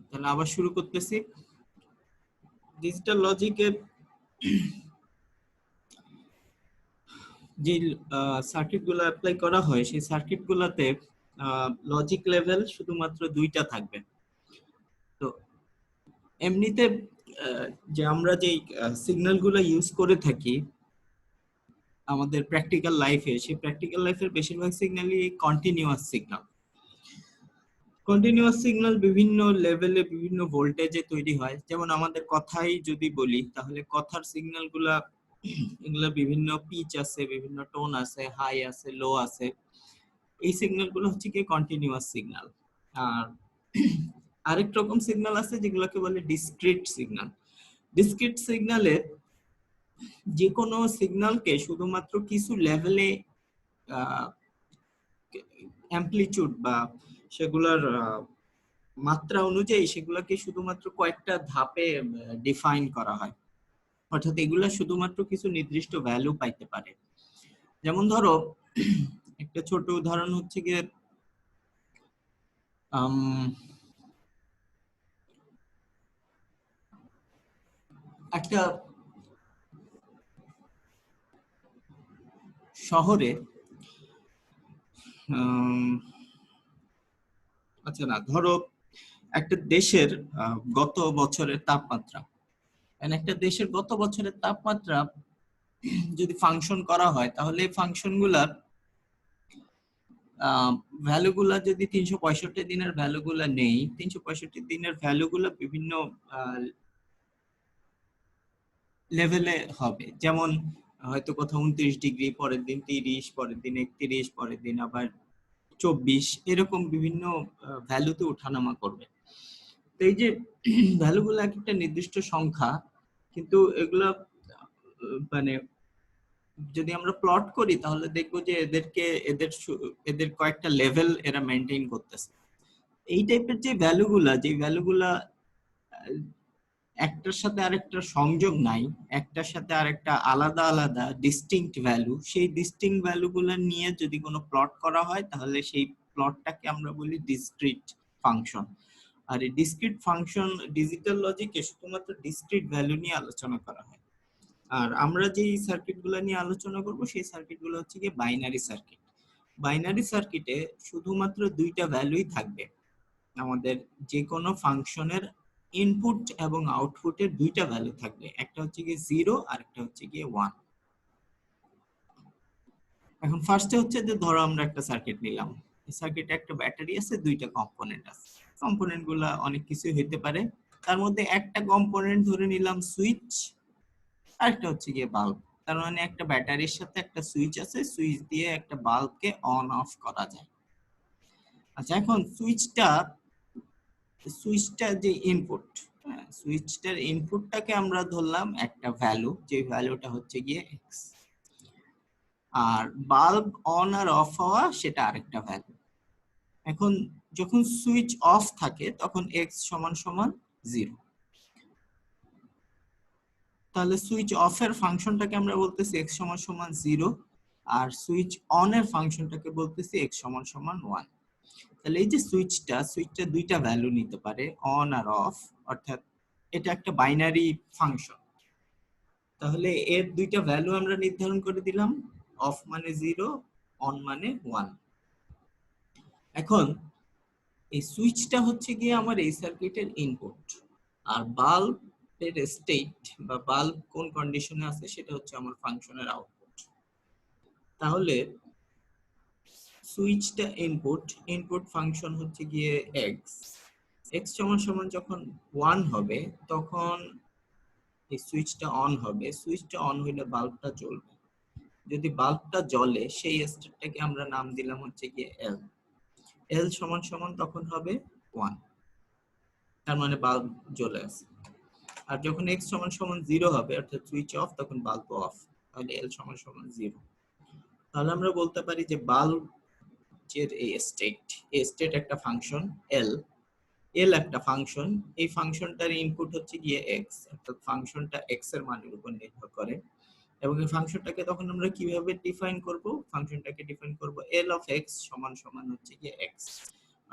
তাহলে আবার শুরু করতেছি। ডিজিটাল লজিকের যে সার্কিট গুলো অ্যাপ্লাই করা হয় সেই সার্কিট গুলাতে লজিক লেভেল শুধুমাত্র দুইটা থাকবে। তো এমনিতে যে আমরা যে সিগন্যাল গুলো ইউজ করে থাকি আমাদের প্র্যাকটিক্যাল লাইফে, সেই প্র্যাকটিক্যাল লাইফের বেশিরভাগ সিগন্যালই কন্টিনিউয়াস সিগন্যাল। কন্টিনিউয়াস সিগন্যাল বিভিন্ন লেভেলে বিভিন্ন ভোল্টেজে তৈরি হয়। যেমন আমাদের কথাই যদি বলি তাহলে কথার সিগন্যাল গুলা এগুলা বিভিন্ন পিচ আছে, বিভিন্ন টোন আছে, হাই আছে, লো আছে। এই সিগন্যাল গুলো হচ্ছে কি কন্টিনিউয়াস সিগন্যাল। আর আরেক রকম সিগন্যাল আছে যেগুলোকে বলে ডিসক্রিট সিগন্যাল। ডিসক্রিট সিগন্যালে যে কোনো সিগন্যালকে শুধুমাত্র কিছু লেভেলে অ্যামপ্লিটিউড বা সেগুলোর মাত্রা অনুযায়ী সেগুলোকে শুধুমাত্র কয়েকটা ধাপে ডিফাইন করা হয়। অর্থাৎ এগুলা শুধুমাত্র কিছু নির্দিষ্ট ভ্যালু পাইতে পারে। যেমন ধরো একটা ছোট উদাহরণ হচ্ছে গিয়ে একটা শহরে আচ্ছা না, ধরো একটা দেশের গত বছরের তাপমাত্রা, একটা দেশের গত বছরের তাপমাত্রা যদি ফাংশন করা হয় তাহলে এই ফাংশন গুলার ভ্যালুগুলা যদি 365 দিনের ভ্যালুগুলা নেই, 365 দিনের ভ্যালুগুলা বিভিন্ন লেভেলে হবে। যেমন হয়তো কোথাও 29 ডিগ্রি, পরের দিন 30, পরের দিন 31, পরের দিন আবার 24, এরকম বিভিন্ন ভ্যালুতে ওঠানামা করবে। তো এই যে ভ্যালুগুলো এক একটা নির্দিষ্ট সংখ্যা, কিন্তু এগুলা মানে যদি আমরা প্লট করি তাহলে দেখবো যে এদের কয়েকটা লেভেল এরা মেনটেন করতেছে। এই টাইপের যে ভ্যালুগুলা একটার সাথে আরেকটার সংযোগ নাই, একটার সাথে আরেকটা আলাদা আলাদা ডিস্টিংক্ট ভ্যালু, সেই ডিস্টিংক্ট ভ্যালুগুলো নিয়ে যদি কোনো প্লট করা হয় তাহলে সেই প্লটটাকে আমরা বলি ডিসক্রিট ফাংশন। আর এই ডিসক্রিট ফাংশন ডিজিটাল লজিকে শুধুমাত্র ডিসক্রিট ভ্যালু নিয়ে আলোচনা করা হয়। আর আমরা যেই সার্কিটগুলো নিয়ে আলোচনা করব সেই সার্কিটগুলো হচ্ছে কি বাইনারি সার্কিট। বাইনারি সার্কিটে শুধুমাত্র দুইটা ভ্যালুই থাকবে। আমাদের যে কোনো ফাংশনের ইনপুট এবং আউটপুটের দুইটা ভ্যালু থাকবে, একটা হচ্ছে গিয়ে 0 আর একটা হচ্ছে গিয়ে 1। এখন ফার্স্টে হচ্ছে যে ধরো আমরা একটা সার্কিট নিলাম, এই সার্কিটে একটা ব্যাটারি আছে, দুইটা কম্পোনেন্ট আছে। কম্পোনেন্ট গুলা অনেক কিছু হতে পারে, তার মধ্যে একটা কম্পোনেন্ট ধরে নিলাম সুইচ, আরেকটা হচ্ছে গিয়ে বাল্ব। তার মানে একটা ব্যাটারির সাথে একটা সুইচ আছে, সুইচ দিয়ে একটা বাল্বকে অন অফ করা যায়। আচ্ছা, এখন সুইচটা যে ইনপুট, সুইচটার ইনপুটটাকে আমরা ধরলাম একটা ভ্যালু, যে ভ্যালুটা হচ্ছে গিয়ে এক্স। আর বাল্ব অন আর অফ হওয়া সেটা আরেকটা ভ্যালু। এখন যখন সুইচ অফ থাকে তখন এক্স সমান সমান 0। তাহলে সুইচ অফ এর ফাংশনটাকে আমরা বলতেছি এক্স সমান সমান 0, আর সুইচ অন এর ফাংশনটাকে বলতেছি এক্স সমান সমান 1। তাহলে এই যে সুইচটা দুইটা ভ্যালু নিতে পারে, অন আর অফ, অর্থাৎ এটা একটা বাইনারি ফাংশন। তাহলে এর দুইটা ভ্যালু আমরা নির্ধারণ করে দিলাম, অফ মানে 0, অন মানে 1। এখন এই সুইচটা হচ্ছে গিয়ে আমার এই সার্কিটের ইনপুট, আর বাল্বের স্টেট বা বাল্ব কোন কন্ডিশনে আছে সেটা হচ্ছে আমার ফাংশনের আউটপুট। তাহলে সুইচটা ইনপুট ফাংশন হচ্ছে গিয়ে এক্স। এক্স সমান সমান যখন 1 হবে তখন এই সুইচটা অন হবে, সুইচটা অন হইলে বাল্বটা জ্বলবে। যদি বাল্বটা জ্বলে সেই স্টেটটাকে আমরা নাম দিলাম হচ্ছে গিয়ে এল। এল সমান সমান তখন হবে 1, তার মানে বাল্ব জ্বলে আছে। আর যখন এক্স সমান সমান 0 হবে অর্থাৎ সুইচ অফ, তখন বাল্ব অফ, তাহলে এল সমান সমান 0। তাহলে আমরা বলতে পারি যে বাল্ব এর এই স্টেট একটা ফাংশন, এল একটা ফাংশন, এই ফাংশনটার ইনপুট হচ্ছে গিয়ে এক্স, অর্থাৎ ফাংশনটা এক্স এর মানের উপর নির্ভর করে। এবং এই ফাংশনটাকে তখন আমরা কিভাবে ডিফাইন করব? ফাংশনটাকে ডিফাইন করব এল অফ এক্স সমান সমান হচ্ছে গিয়ে এক্স।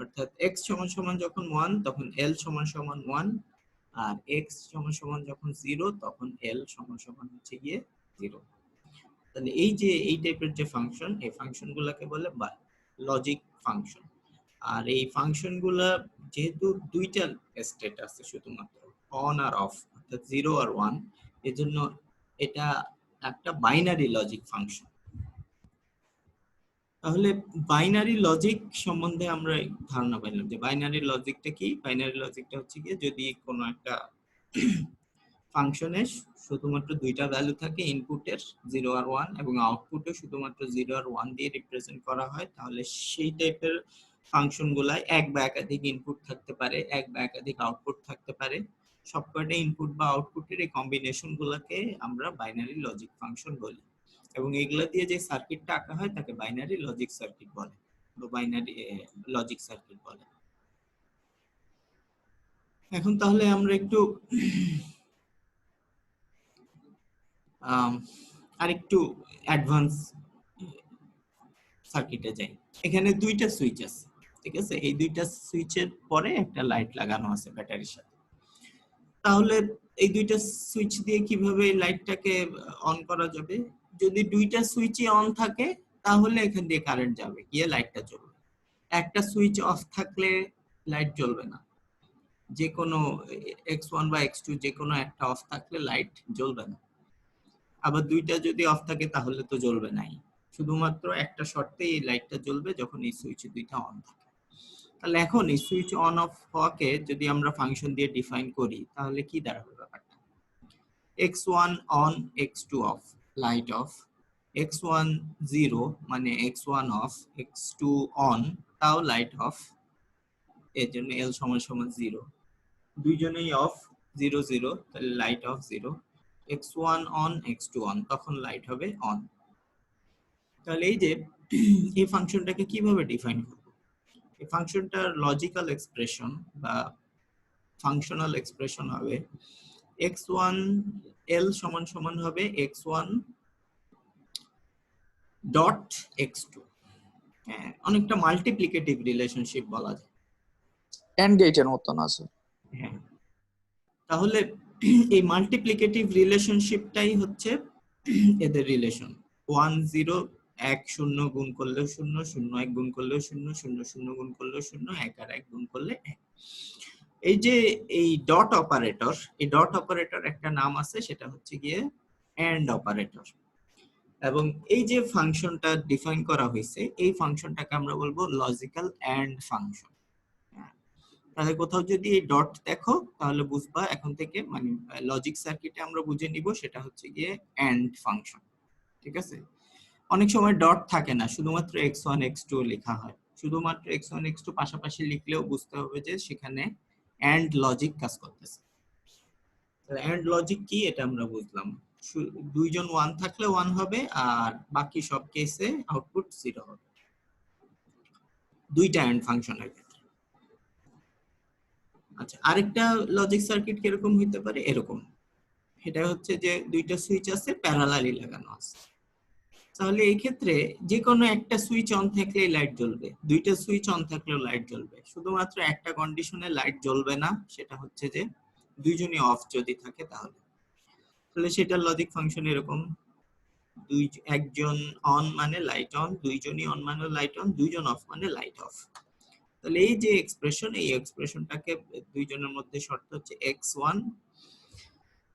অর্থাৎ x সমান সমান যখন 1 তখন l সমান সমান 1, আর x সমান সমান যখন 0 তখন l সমান সমান হচ্ছে গিয়ে 0। তাহলে এই যে এই টাইপের যে ফাংশন, এই ফাংশনগুলোকে বলে লজিক ফাংশন। আর এই ফাংশনগুলা যেহেতু দুইটা স্টেট আছে শুধুমাত্র, অন আর অফ, অর্থাৎ 0 আর 1, এজন্য এটা একটা বাইনারি লজিক ফাংশন। তাহলে বাইনারি লজিক সম্বন্ধে আমরা ধারণা পেলাম যে বাইনারি লজিকটা কি। বাইনারি লজিকটা হচ্ছে গিয়ে যদি কোনো একটা ফাংশনে শুধুমাত্র দুইটা ভ্যালু থাকে, ইনপুটের 0 আর 1, এবং আউটপুটে শুধুমাত্র 0 আর 1 দিয়ে রিপ্রেজেন্ট করা হয়, তাহলে সেই টাইপের ফাংশন গুলায় এক বা একাধিক ইনপুট থাকতে পারে, এক বা একাধিক আউটপুট থাকতে পারে। সবকটা ইনপুট বা আউটপুটের এই কম্বিনেশন গুলাকে আমরা বাইনারি লজিক ফাংশন বলি, এবং এগুলা দিয়ে যে সার্কিটটা আঁকা হয় তাকে বাইনারি লজিক সার্কিট বলে, বা বাইনারি লজিক সার্কিট বলে। এখন তাহলে আমরা একটু আরেকটু অ্যাডভান্স সার্কিটে যাই। এখানে দুইটা সুইচ আছে, ঠিক আছে? এই দুইটা সুইচের পরে একটা লাইট লাগানো আছে ব্যাটারির সাথে। তাহলে এই দুইটা সুইচ দিয়ে কিভাবে লাইটটাকে অন করা যাবে? যদি দুইটা সুইচই অন থাকে তাহলে এখান দিয়ে কারেন্ট যাবে, গিয়ে লাইটটা জ্বলবে। একটা সুইচ অফ থাকলে লাইট জ্বলবে না। যে কোনো x1 বা x2 যে কোনো একটা অফ থাকলে লাইট জ্বলবে না। আবার দুইটা যদি অফ থাকে তাহলে তো জ্বলবে নাই। শুধুমাত্র একটা শর্তে এই লাইটটা জ্বলবে, যখন এই সুইচ দুইটা অন থাকে। তাহলে এখন এই সুইচ অন অফ হওয়াকে যদি আমরা ফাংশন দিয়ে ডিফাইন করি তাহলে কি দাঁড়াবে ব্যাপারটা? x1 on, x2 of, light off. x1 0 মানে x1 অফ, x2 অন, তাও লাইট অফ। এর জন্য l সমান সমান 0। দুইজনেই অফ, 0 0, তাহলে light off 0। x1 on, x2 on, তখন লাইট হবে অন। তাহলে এই যে এই ফাংশনটাকে কিভাবে ডিফাইন করব? এই ফাংশনটার লজিক্যাল এক্সপ্রেশন বা ফাংশনাল এক্সপ্রেশন হবে x1 l সমান সমান হবে x1 ডট x2। হ্যাঁ, অনেকটা মাল্টিপ্লিকেটিভ রিলেশনশিপ বলা যায়, এন্ড গেটের মতন আছে। হ্যাঁ, তাহলে এই মাল্টিপ্লিকেটিভ রিলেশনশিপটাই হচ্ছে এদের রিলেশন। 1 0, 1 0 গুণ করলে 0, 0 1 গুণ করলে 0, 0 0 গুণ করলে 0, 1 আর 1 গুণ করলে 1। এই যে এই ডট অপারেটর, এই ডট অপারেটর একটা নাম আছে, সেটা হচ্ছে গিয়ে এন্ড অপারেটর। এবং এই যে ফাংশনটা ডিফাইন করা হয়েছে, এই ফাংশনটাকে আমরা বলবো লজিক্যাল এন্ড ফাংশন। তাহলে কোথাও যদি এই ডট দেখো তাহলে বুঝবা এখন থেকে, মানে লজিক সার্কিটে আমরা বুঝে নিব সেটা হচ্ছে গিয়ে এন্ড ফাংশন, ঠিক আছে? অনেক সময় ডট থাকে না, শুধুমাত্র x1 x2 লেখা হয়। শুধুমাত্র x1 x2 পাশাপাশি লিখলেও বুঝতে হবে যে সেখানে এন্ড লজিক কাজ করতেছে। তাহলে এন্ড লজিক কি এটা আমরা বুঝলাম। দুইজন 1 থাকলে 1 হবে, আর বাকি সব কেসে আউটপুট 0 হবে, দুইটা এন্ড ফাংশনের ক্ষেত্রে। আচ্ছা, আরেকটা লজিক সার্কিট কিরকম হইতে পারে? এরকম, এটা হচ্ছে যে দুইটা সুইচ আছে, প্যারালালি লাগানো আছে। তাহলে এই ক্ষেত্রে যে কোনো একটা সুইচ অন থাকলে লাইট জ্বলবে, দুইটা সুইচ অন থাকলেও লাইট জ্বলবে। শুধুমাত্র একটা কন্ডিশনে লাইট জ্বলবে না, সেটা হচ্ছে যে দুইজনই অফ যদি থাকে তাহলে। তাহলে সেটার লজিক ফাংশন এরকম, একজন অন মানে লাইট অন, দুইজনই অন মানে লাইট অন, দুইজন অফ মানে লাইট অফ। তাহলে এই যে এক্সপ্রেশন, এই এক্সপ্রেশনটাকে দুইজনের মধ্যে শর্ত হচ্ছে x1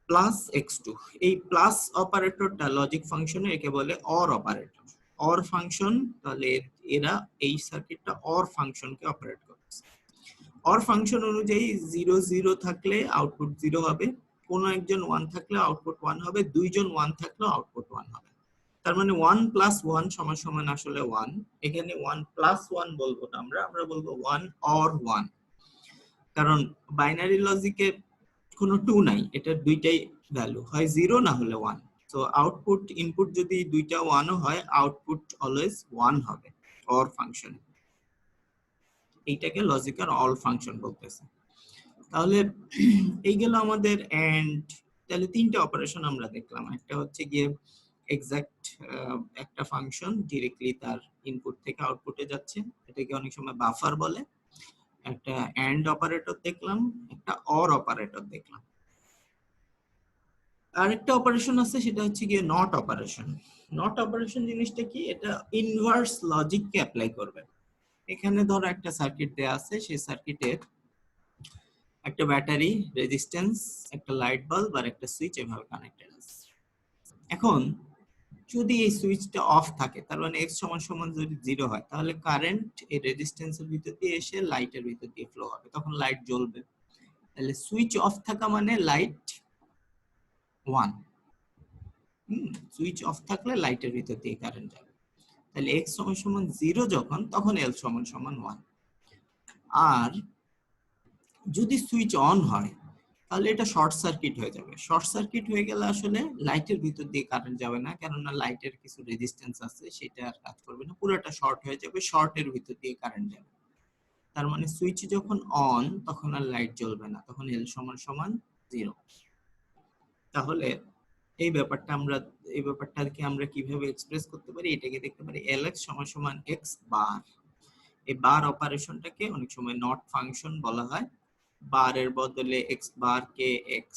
প্লাস x2। এই প্লাস অপারেটরটা লজিক ফাংশনে একে বলে অর অপারেটর, অর ফাংশন। তাহলে এরা এই সার্কিটটা অর ফাংশনকে অপারেট করছে। অর ফাংশন অনুযায়ী 0 0 থাকলে আউটপুট 0 হবে, কোনো একজন 1 থাকলে আউটপুট 1 হবে, দুইজন 1 থাকলে আউটপুট 1 হবে। তার মানে 1 প্লাস 1 সমান সমান আসলে 1। এখানে 1 প্লাস 1 বলবো না, আমরা বলবো 1 অর 1, কারণ বাইনারি লজিকে কোনো 2 নাই, এটা দুইটাই ভ্যালু হয় 0 না হলে 1। সো আউটপুট ইনপুট যদি দুইটা 1 ও হয়, আউটপুট অলওয়েজ 1 হবে অর ফাংশন। এইটাকে লজিক্যাল অর ফাংশন বলতেছে। তাহলে এই গেল আমাদের এন্ড। তাহলে তিনটা অপারেশন আমরা দেখলাম। একটা হচ্ছে গিয়ে এক্সাক্ট একটা ফাংশন ডিরেক্টলি তার ইনপুট থেকে আউটপুটে যাচ্ছে, এটাকে অনেক সময় বাফার বলে। একটা এন্ড অপারেটর দেখলাম, একটা অর অপারেটর দেখলাম। আরেকটা অপারেশন আছে, সেটা হচ্ছে গিয়ে নট অপারেশন। নট অপারেশন জিনিসটা কি? এটা ইনভার্স লজিককে অ্যাপ্লাই করবে। এখানে ধরো একটা সার্কিট দেয়া আছে, সেই সার্কিটের একটা ব্যাটারি, রেজিস্ট্যান্স, একটা লাইট বাল্ব আর একটা সুইচ এভাবে কানেক্টেড আছে। এখন যদি এই সুইচটা অফ থাকে, তার মানে x সমান সমান যদি 0 হয়, তাহলে কারেন্ট এই রেজিস্ট্যান্সের ভিতর দিয়ে এসে লাইটের ভিতর দিয়ে ফ্লো হবে, তখন লাইট জ্বলবে। তাহলে সুইচ অফ থাকা মানে লাইট 1। সুইচ অফ থাকলে লাইটের ভিতর দিয়ে কারেন্ট যাবে। তাহলে x সমান সমান 0 যখন, তখন L সমান সমান 1। আর যদি সুইচ অন হয়, তাহলে এটা শর্ট সার্কিট হয়ে যাবে। শর্ট সার্কিট হয়ে গেলে আসলে লাইটের ভিতর দিয়ে কারেন্ট যাবে না, কেননা লাইটের কিছু রেজিস্ট্যান্স আছে, সেটা আর কাজ করবে না, পুরোটা শর্ট হয়ে যাবে, শর্টের ভিতর দিয়ে কারেন্ট যাবে। তার মানে সুইচ যখন অন, তখন আর লাইট জ্বলবে না, তখন L সমান সমান 0। তাহলে এই ব্যাপারটাকে আমরা কিভাবে এক্সপ্রেস করতে পারি? এটাকে দেখতে পারি Lx সমান সমান x বার। এই বার অপারেশনটাকে অনেক সময় নট ফাংশন বলা হয়। বারের বদলে x বার কে x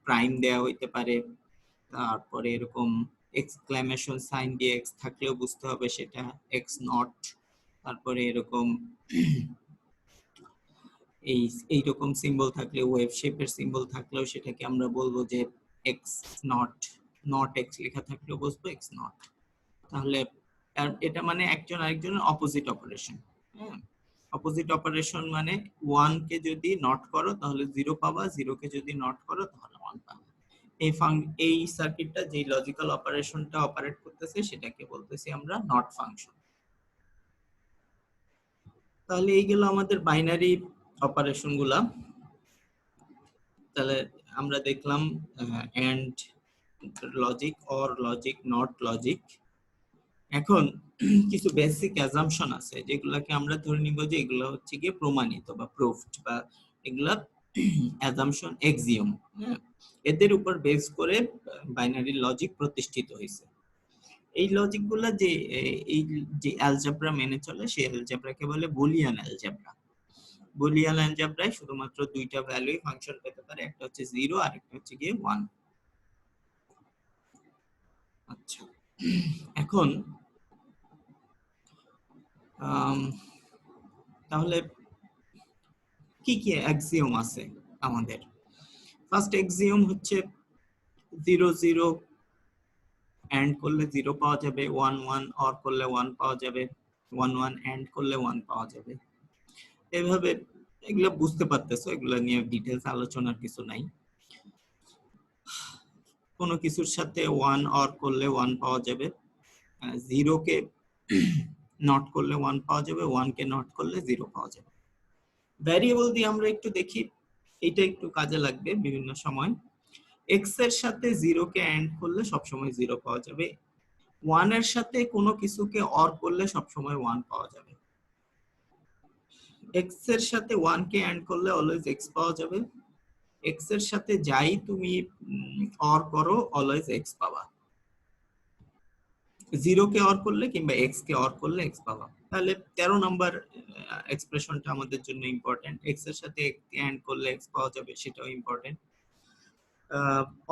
প্রাইম দেয়া হইতে পারে, তারপরে এরকম এক্সক্লামেশন সাইন দিয়ে x থাকলেও বুঝতে হবে সেটা x নট। তারপরে এরকম এইরকম সিম্বল থাকলে, ওয়েভ শেপের সিম্বল থাকলেও সেটাকে আমরা বলবো যে x নট। নট x লেখা থাকলেও বুঝবো x নট। তাহলে এটা মানে একজন আরেকজনের অপোজিট অপারেশন। হ্যাঁ, অপোজিট অপারেশন মানে 1 কে যদি নট করো তাহলে 0 পাবা, 0 কে যদি নট করো তাহলে 1 পাবা। এই সার্কিটটা যে লজিক্যাল অপারেশনটা অপারেট করতেছে, সেটাকে বলতেছি আমরা নট ফাংশন। তাহলে এই গেল আমাদের বাইনারি অপারেশন গুলা। তাহলে আমরা দেখলাম and logic, or logic, not logic. এখন কিছু বেসিক অ্যাজাম্পশন আছে, যেগুলোকে আমরা ধরে নিব যে এগুলো হচ্ছে গিয়ে প্রমাণিত বা প্রুফড, বা এগুলা অ্যাজাম্পশন এক্সিওম। এদের উপর বেস করে বাইনারি লজিক প্রতিষ্ঠিত হয়েছে। এই লজিকগুলো এই যে অ্যালজেব্রা মেনে চলে, সেই অ্যালজেব্রাকে বলে বুলিয়ান অ্যালজেব্রা। বুলিয়ান অ্যালজেব্রায় শুধুমাত্র দুইটা ভ্যালুই ফাংশন পেতে পারে, একটা হচ্ছে 0 আর একটা হচ্ছে গিয়ে 1। আচ্ছা, এখন তাহলে কি কি অ্যাক্সিওম আছে আমাদের? ফার্স্ট অ্যাক্সিওম হচ্ছে 0 0 এন্ড করলে 0 পাওয়া যাবে, 1 1 অর করলে 1 পাওয়া যাবে, 1 1 এন্ড করলে 1 পাওয়া যাবে। এভাবে এগুলো বুঝতে পারতেছো, এগুলো নিয়ে ডিটেইলস আলোচনার কিছু নাই। কোনো কিছুর সাথে 1 অর করলে 1 পাওয়া যাবে, 0 কে নট করলে 1 পাওয়া যাবে, 1 কে নট করলে 0 পাওয়া যাবে। ভ্যারিয়েবল দিয়ে আমরা একটু দেখি, এটা একটু কাজে লাগবে বিভিন্ন সময়। x এর সাথে 0 কে এন্ড করলে সবসময় 0 পাওয়া যাবে, 1 এর সাথে কোনো কিছুকে অর করলে সবসময় 1 পাওয়া যাবে। x এর সাথে 1 কে এন্ড করলে অলওয়েজ x পাওয়া যাবে, x এর সাথে যাই তুমি অর করো অলওয়েজ x পাবা। 0 কে অর করলে কিংবা x কে অর করলে x পাবা। তাহলে 13 নাম্বার এক্সপ্রেশনটা আমাদের জন্য ইম্পর্টেন্ট। x এর সাথে x কে এন্ড করলে x পাওয়া যাবে, সেটাও ইম্পর্টেন্ট।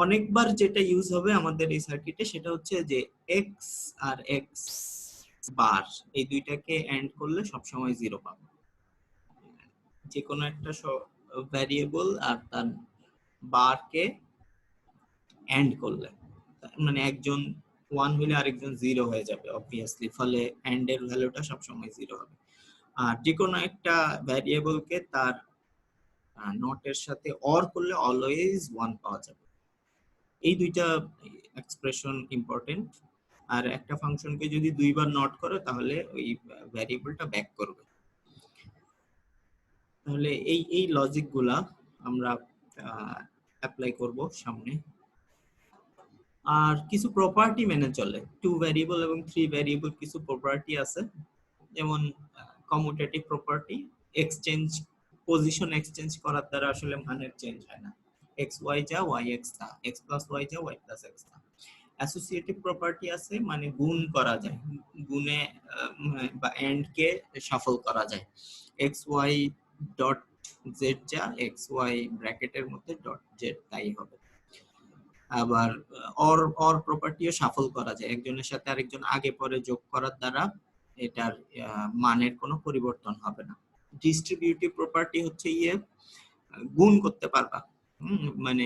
অনেকবার যেটা ইউজ হবে আমাদের এই সার্কিটে, সেটা হচ্ছে যে x আর x বার এই দুইটাকে এন্ড করলে সবসময় 0 পাবো। যে কোনো একটা ভ্যারিয়েবল আর তার বারকে এন্ড করলে, মানে একজন 1 হলে আরেকজন 0 হয়ে যাবে অবভিয়াসলি, ফলে এন্ড এর ভ্যালুটা সবসময় 0 হবে। আর যে কোনো একটা ভ্যারিয়েবলকে তার নটের সাথে অর করলে অলওয়েজ 1 পাওয়া যাবে। এই দুইটা এক্সপ্রেশন ইম্পর্টেন্ট। আর একটা ফাংশনকে যদি দুইবার নট করো, তাহলে ওই ভ্যারিয়েবলটা ব্যাক করবে। তাহলে এই লজিক গুলা আমরা অ্যাপ্লাই করব সামনে। আর কিছু প্রপার্টি মেনে চলে, 2 ভ্যারিয়েবল এবং 3 ভ্যারিয়েবল কিছু প্রপার্টি আছে, যেমন commutative property, exchange, position exchange করার দ্বারা আসলে মানের চেঞ্জ হয় না, x y যা y x তা, x প্লাস y যা y প্লাস x তা। অ্যাসোসিয়েটিভ প্রপার্টি আছে, মানে গুণ করা যায়, গুণে বা এন্ড কে শাফল করা যায়। এক্স ওয়াই ডট জেড যা এক্স ওয়াই ব্র্যাকেটের মধ্যে ডট জেড তাই হবে। আবার অর প্রপার্টিও শাফল করা যায়, একজনের সাথে আরেকজন আগে পরে যোগ করার দ্বারা এটার মানের কোনো পরিবর্তন হবে না। ডিস্ট্রিবিউটিভ প্রপার্টি হচ্ছে গুণ করতে পারবা, মানে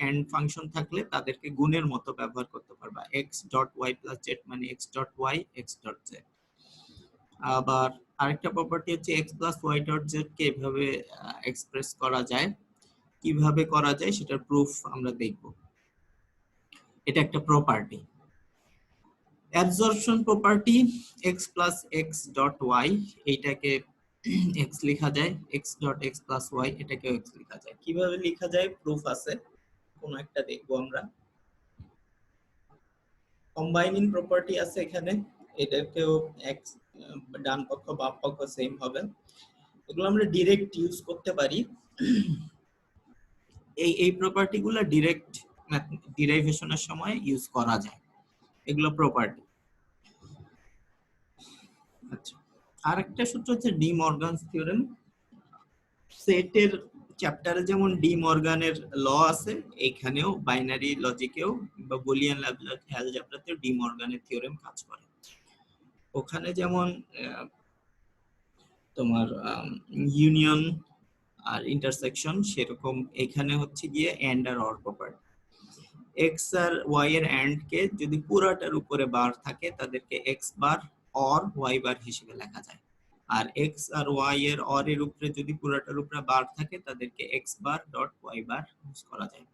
এন্ড ফাংশন থাকলে তাদেরকে গুণের মতো ব্যবহার করতে পারবা। X dot Y plus Z মানে X dot Y X dot Z. আবার আরেকটা প্রপার্টি হচ্ছে X plus Y dot Z কে এভাবে এক্সপ্রেস করা যায়। কিভাবে করা যায় সেটার প্রুফ আমরা দেখব। এটা একটা property. Absorption property x plus X dot Y, এইটাকে x লেখা যায়, x dot X plus Y এটাকেও x লেখা যায়। কিভাবে লেখা যায় প্রুফ আছে, কোন একটা দেখবো আমরা। কম্বাইনিং প্রপার্টি আছে এখানে, এটাকেও x ডান পক্ষ বাম পক্ষ সেম হবে। এগুলো আমরা ডিরেক্ট ইউজ করতে পারি। এই প্রপার্টিগুলো ডিরেক্ট ডিরাইভেশনের সময় ইউজ করা যায়, এগুলো প্রপার্টি। আচ্ছা, আরেকটা সূত্র হচ্ছে ডি মর্গানস থিওরেম। সেটের চ্যাপ্টারে যেমন ডি মর্গানের ল আছে, এখানেও বাইনারি লজিকেও বা বুলিয়ান অ্যালজেব্রাতেও ডি মর্গানের থিওরেম কাজ করে। ওখানে যেমন তোমার ইউনিয়ন আর ইন্টারসেকশন, সেরকম এখানে হচ্ছে গিয়ে এন্ড আর অর প্রপার্টি। এক্স আর ওয়াই এর এন্ড কে যদি পুরাটার উপরে বার থাকে তাদেরকে X bar or Y bar হিসেবে লেখা যায়, আর এক্স আর ওয়াই এর অর এর উপরে যদি পুরাটার উপরে বার থাকে তাদেরকে X bar dot Y bar use করা যায়।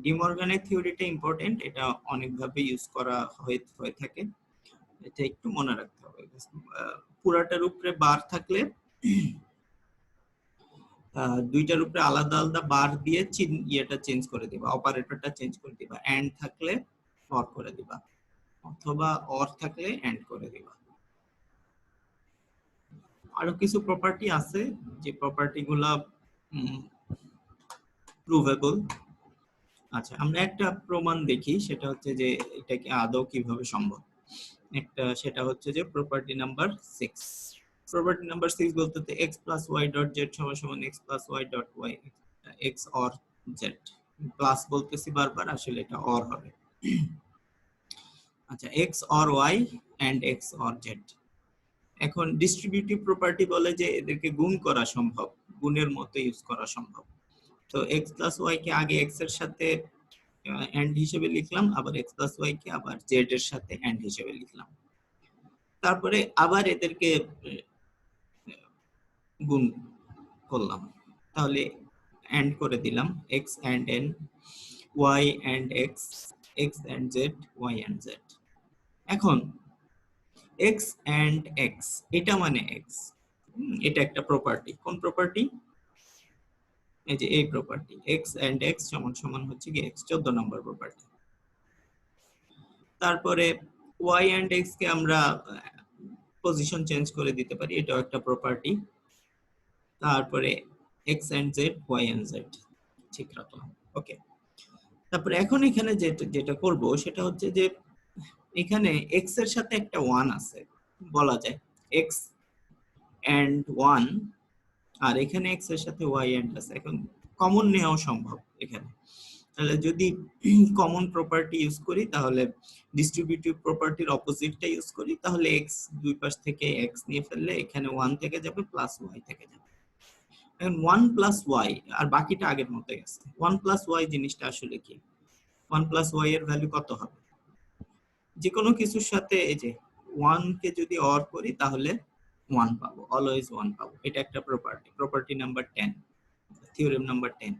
ডি মর্গানের থিওরিটা ইম্পর্টেন্ট, এটা অনেকভাবে ইউজ করা হয়ে থাকে, এটা একটু মনে রাখতে হবে। পুরাটার উপরে বার থাকলে দুইটার উপরে আলাদা আলাদা বার দিয়ে ইয়েটা চেঞ্জ করে দিবা, অপারেটরটা চেঞ্জ করে দিবা। এন্ড থাকলে অর করে দিবা, অথবা অর থাকলে এন্ড করে দিবা। আরো কিছু প্রপার্টি আছে যে প্রপার্টি গুলা প্রুভেবল। আচ্ছা, আমরা একটা প্রমাণ দেখি, সেটা হচ্ছে যে এটা কি আদৌ কিভাবে সম্ভব। সেটা হচ্ছে যে প্রপার্টি নাম্বার 6। প্রপার্টি নাম্বার 6 বলতে x plus Y dot Z সমান সমান x plus Y dot Y x or Z. Plus বলতেছি বারবার, আসলে এটা অর হবে। আচ্ছা, x or Y and x or Z. এখন ডিস্ট্রিবিউটিভ প্রপার্টি বলে যে এদেরকে গুণ করা সম্ভব, গুণের মতো ইউজ করা সম্ভব। তো x প্লাস ওয়াই কে আগে x এর সাথে এন্ড হিসেবে লিখলাম, আবার x প্লাস ওয়াই কে আবার z এর সাথে এন্ড হিসেবে লিখলাম, তারপরে আবার এদেরকে গুণ করলাম, তাহলে এন্ড করে দিলাম x and n, y and x, x and z, y and z। এখন x and x এটা মানে x, এটা একটা প্রপার্টি। কোন প্রপার্টি? এই যে এই প্রপার্টি x and x সমান সমান হচ্ছে কি x 14 নম্বর প্রপার্টি। তারপরে y and x কে আমরা পজিশন চেঞ্জ করে দিতে পারি, এটাও একটা প্রপার্টি। তারপরে x and z, y and z ঠিক রাখলাম, ওকে। তারপরে এখন এখানে যেটা করব সেটা হচ্ছে যে এখানে x এর সাথে একটা 1 আছে, বলা যায় x and 1, আর এখানে x এর সাথে y and আছে। এখন কমন নেওয়া সম্ভব এখানে, তাহলে যদি কমন প্রপার্টি ইউজ করি, তাহলে ডিস্ট্রিবিউটিভ প্রপার্টির অপোজিটটা ইউজ করি, তাহলে x দুই পাশ থেকে x নিয়ে ফেললে এখানে 1 থেকে যাবে প্লাস y থেকে যাবে। এখন 1 প্লাস y আর বাকিটা আগের মতোই আছে। 1 প্লাস y জিনিসটা আসলে কি? 1 প্লাস y এর ভ্যালু কত হবে? যে কোনো কিছুর সাথে এই যে 1 কে যদি অর করি তাহলে 1 পাবো, অলওয়েজ 1 পাবো। এটা একটা property, property number 10, theorem number 10।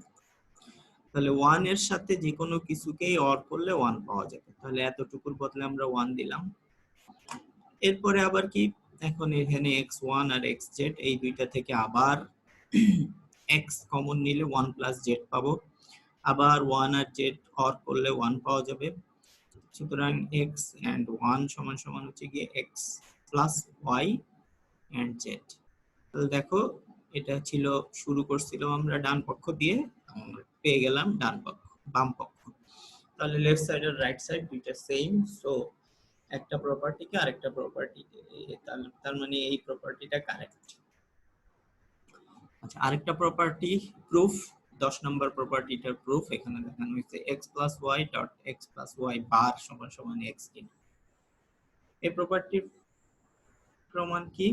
তাহলে 1 এর সাথে যে কোনো কিছুকেই অর করলে 1 পাওয়া যাবে, তাহলে এতটুকুর বদলে আমরা 1 দিলাম। এরপরে আবার কি, এখন এখানে x1 আর xz এই দুইটা থেকে আবার x কমন নিলে 1 প্লাস z পাবো, আবার 1 আর z অর করলে 1 পাওয়া যাবে। সুতরাং x and 1 সমান সমান হচ্ছে গিয়ে x plus y and z। তাহলে দেখো, এটা ছিল, শুরু করছিলাম আমরা ডান পক্ষ দিয়ে, পেয়ে গেলাম ডান পক্ষ, বাম পক্ষ। তাহলে লেফট সাইড আর রাইট সাইড দুইটা সেম, সো একটা প্রপার্টিকে আরেকটা প্রপার্টি, তার মানে এই প্রপার্টিটা কারেক্ট। আচ্ছা, আরেকটা প্রপার্টি প্রুফ, 10 নম্বর প্রপার্টিটার প্রুফ এখানে দেখানো হয়েছে x plus Y dot X plus Y bar সমান সমান এক্স কিনা। এই প্রপার্টির প্রমাণ কি?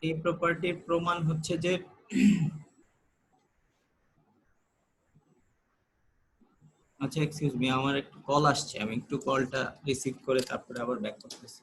এই প্রপার্টির প্রমাণ হচ্ছে যে আচ্ছা এক্সকিউজ মি, আমার একটু কল আসছে, আমি একটু কলটা রিসিভ করে তারপরে আবার ব্যাক করতেছি।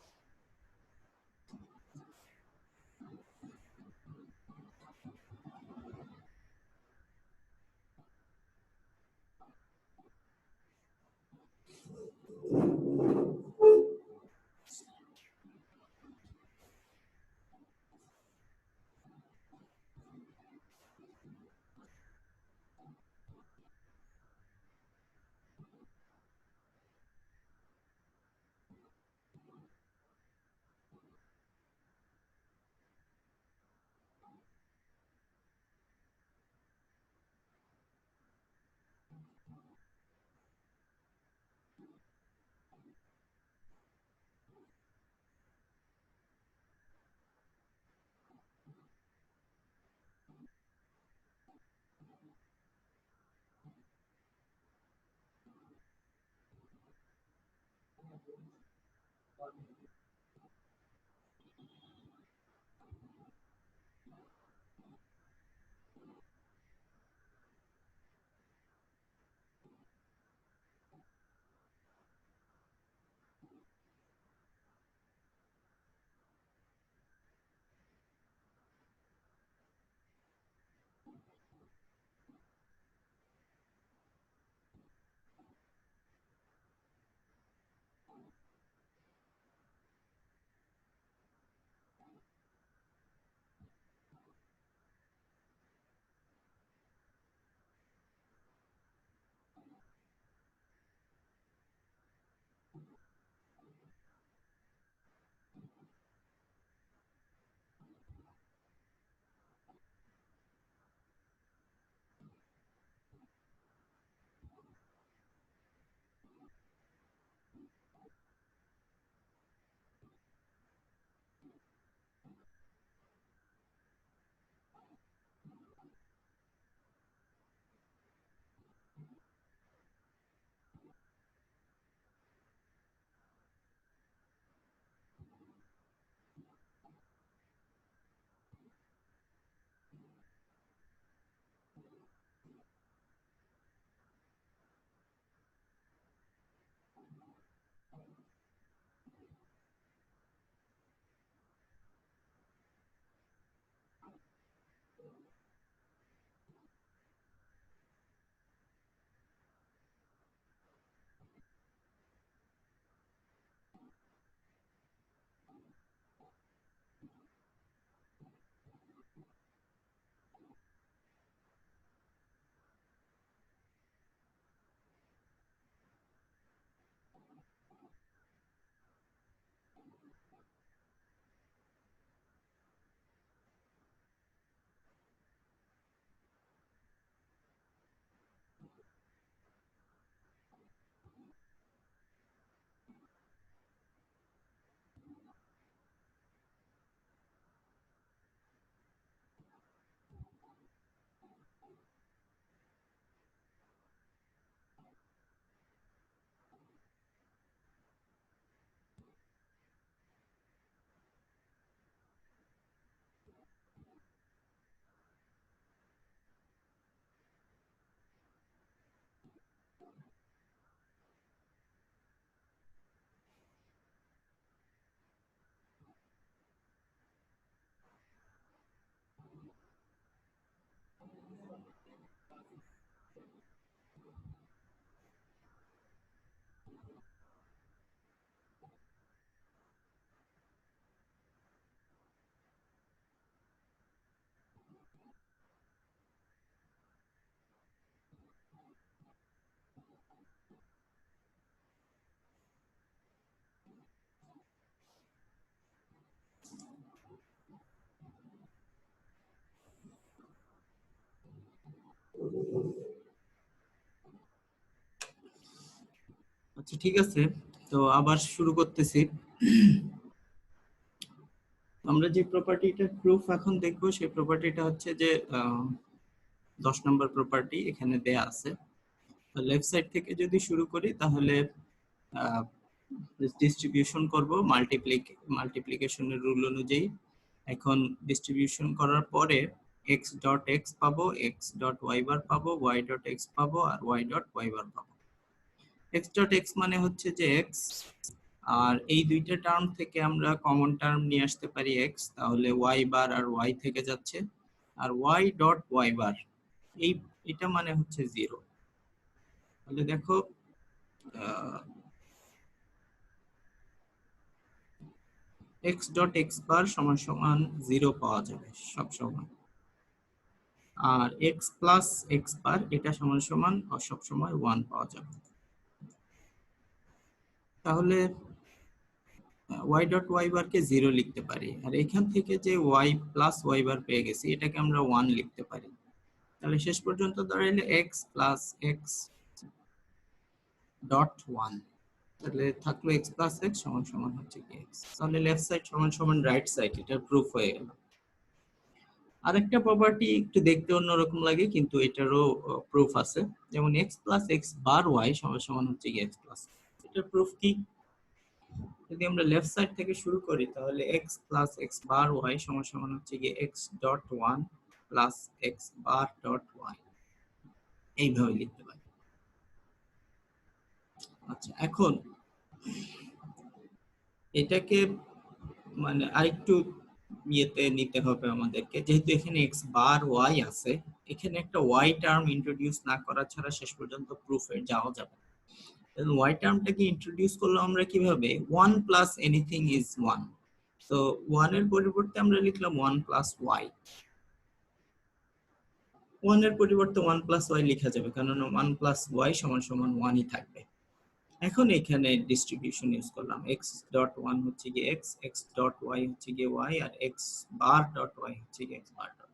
আচ্ছা ঠিক আছে, তো আবার শুরু করতেছি। আমরা যে প্রপার্টিটার প্রুফ এখন দেখব সেই প্রপার্টিটা হচ্ছে যে 10 নম্বর প্রপার্টি এখানে দেয়া আছে। লেফট সাইড থেকে যদি শুরু করি তাহলে ডিস্ট্রিবিউশন করব মাল্টিপ্লিকেশনের রুল অনুযায়ী। এখন ডিস্ট্রিবিউশন করার পরে x ডট x পাবো, x ডট y বার পাবো, y ডট x পাবো আর y ডট y বার পাবো। x ডট x মানে হচ্ছে যে x, আর এই দুইটা টার্ম থেকে আমরা কমন টার্ম নিয়ে আসতে পারি x, তাহলে y বার আর y থেকে যাচ্ছে, আর y ডট y বার এটা মানে হচ্ছে 0। তাহলে দেখো x ডট x বার সমান সমান 0 পাওয়া যাবে সব সময়, আর x প্লাস x বার এটা সমান সমান সব সময় 1 পাওয়া যাবে। তাহলে y ডট y বারকে 0 লিখতে পারি, আর এখান থেকে যে y প্লাস y বার পেয়ে গেছি এটাকে আমরা 1 লিখতে পারি। তাহলে শেষ পর্যন্ত দাঁড়াইলে x প্লাস x ডট 1, তাহলে থাকলো x প্লাস x সমান সমান হচ্ছে কি x। তাহলে লেফট সাইড সমান সমান রাইট সাইড, এটার প্রুফ হয়ে গেল। আরেকটা প্রপার্টি একটু দেখতে অন্যরকম লাগে কিন্তু এটারও প্রুফ আছে, যেমন x প্লাস x বার y সমান সমান হচ্ছে কি x প্লাস। এটার প্রুফ কি? যদি আমরা লেফট সাইড থেকে শুরু করি তাহলে x প্লাস x বার y সমান সমান হচ্ছে কি x ডট 1 প্লাস x বার ডট y, এইভাবে লিখতে পারি। আচ্ছা, এখন এটাকে মানে আরেকটু ইয়েতে নিতে হবে আমাদেরকে, যেহেতু এখানে x বার y আছে, এখানে একটা y টার্ম ইন্ট্রোডিউস না করা ছাড়া শেষ পর্যন্ত প্রুফে যাওয়া যাবে না। y টার্মটাকে ইন্ট্রোডিউস করলাম আমরা কিভাবে, 1 প্লাস এনিথিং ইজ 1, তো 1 এর পরিবর্তে আমরা লিখলাম 1 প্লাস y। 1 এর পরিবর্তে 1 প্লাস y লেখা যাবে, কারণ 1 প্লাস y সমান সমান 1ই থাকবে। এখন এখানে ডিস্ট্রিবিউশন ইউজ করলাম, x ডট 1 হচ্ছে কি x, x ডট y হচ্ছে কি y, আর x বার ডট y হচ্ছে কি x বার ডট।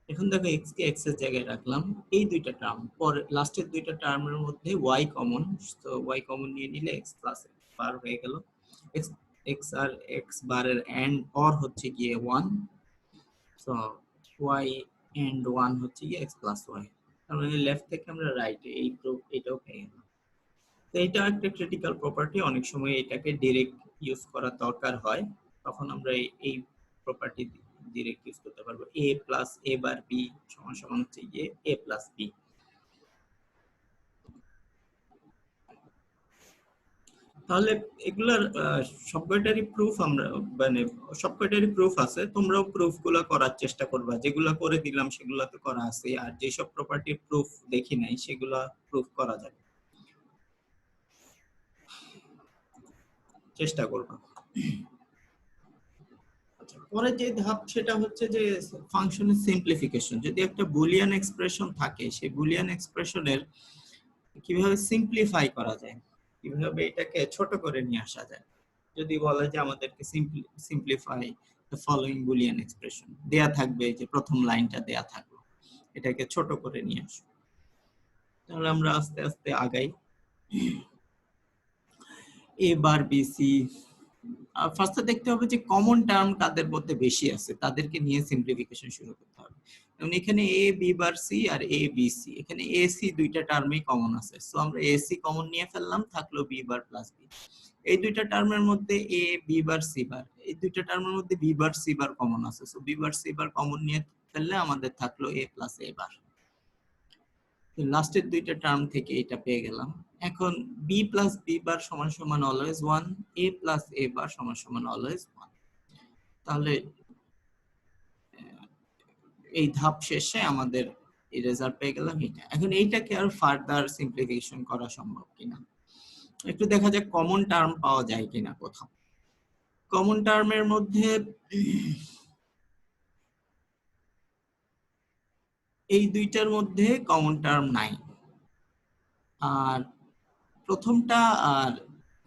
এখন দেখো x কে x এর জায়গায় রাখলাম, এই দুইটা টার্ম পরে লাস্টের দুইটা টার্মের মধ্যে y কমন, তো y কমন নিয়ে নিলে x প্লাস x বার হয়ে গেল। x x আর x বারের এন্ড অর হচ্ছে কি 1, সো y এন্ড 1 হচ্ছে কি x প্লাস y। তার মানে লেফট থেকে আমরা রাইটে এই প্রুফ এটাও পেয়ে গেলাম। তো এটা একটা ক্রিটিক্যাল প্রপার্টি, অনেক সময় এটাকে ডাইরেক্ট ইউজ করা দরকার হয়, তখন আমরা এই প্রপার্টি ডাইরেক্ট ইউজ করতে পারবো। a plus a bar b সমান সমান হচ্ছে গিয়ে a প্লাস b। তাহলে এগুলার সবকটারই প্রুফ আমরা মানে সবকটারই প্রুফ আছে, তোমরাও প্রুফগুলো করার চেষ্টা করবা, যেগুলো করে দিলাম সেগুলো তো করা আছে, আর যেসব প্রপার্টির প্রুফ দেখি নাই সেগুলা প্রুফ করা যাবে, চেষ্টা করবা। পরে যে ধাপ সেটা হচ্ছে যে ফাংশনের সিম্পলিফিকেশন। যদি একটা বুলিয়ান এক্সপ্রেশন থাকে, সেই বুলিয়ান এক্সপ্রেশনের কিভাবে সিম্পলিফাই করা যায়, কিভাবে এটাকে ছোট করে নিয়ে আসা যায়। যদি বলে যে আমাদেরকে simplify the following Boolean expression, দেয়া থাকবে যে প্রথম লাইনটা দেয়া থাকলো, এটাকে ছোট করে নিয়ে আসো, তাহলে আমরা আস্তে আস্তে আগাই। এ বার বি সি, ফার্স্টে দেখতে হবে যে কমন টার্ম কাদের মধ্যে বেশি আছে, তাদেরকে নিয়ে সিম্পলিফিকেশন শুরু করতে হবে। যেমন এখানে A B bar C R A B C, এখানে এ সি দুইটা টার্মই কমন আছে, সো আমরা এ সি কমন নিয়ে ফেললাম, থাকলো বি বার প্লাস বি। এই দুইটা টার্মের মধ্যে এ বি বার সি বার, এই দুইটা টার্মের মধ্যে B bar C bar common আছে, so B bar C bar common নিয়ে ফেললে আমাদের থাকলো এ প্লাস এ বার। লাস্টের দুইটা টার্ম থেকে এটা পেয়ে গেলাম। এখন বি প্লাস বি বার সমান সমান অলওয়েজ 1, এ প্লাস এ বার সমান সমান অলওয়েজ 1। তাহলে এই ধাপ শেষে আমাদের এই রেজাল্ট পেয়ে গেলাম এটা। এখন এইটাকে আর ফার্দার সিম্পলিফিকেশন করা সম্ভব কিনা একটু দেখা যাক, কমন টার্ম পাওয়া যায় কিনা কোথাও। কমন টার্মের মধ্যে এই দুইটার মধ্যে কমন টার্ম নাই, আর প্রথমটা আর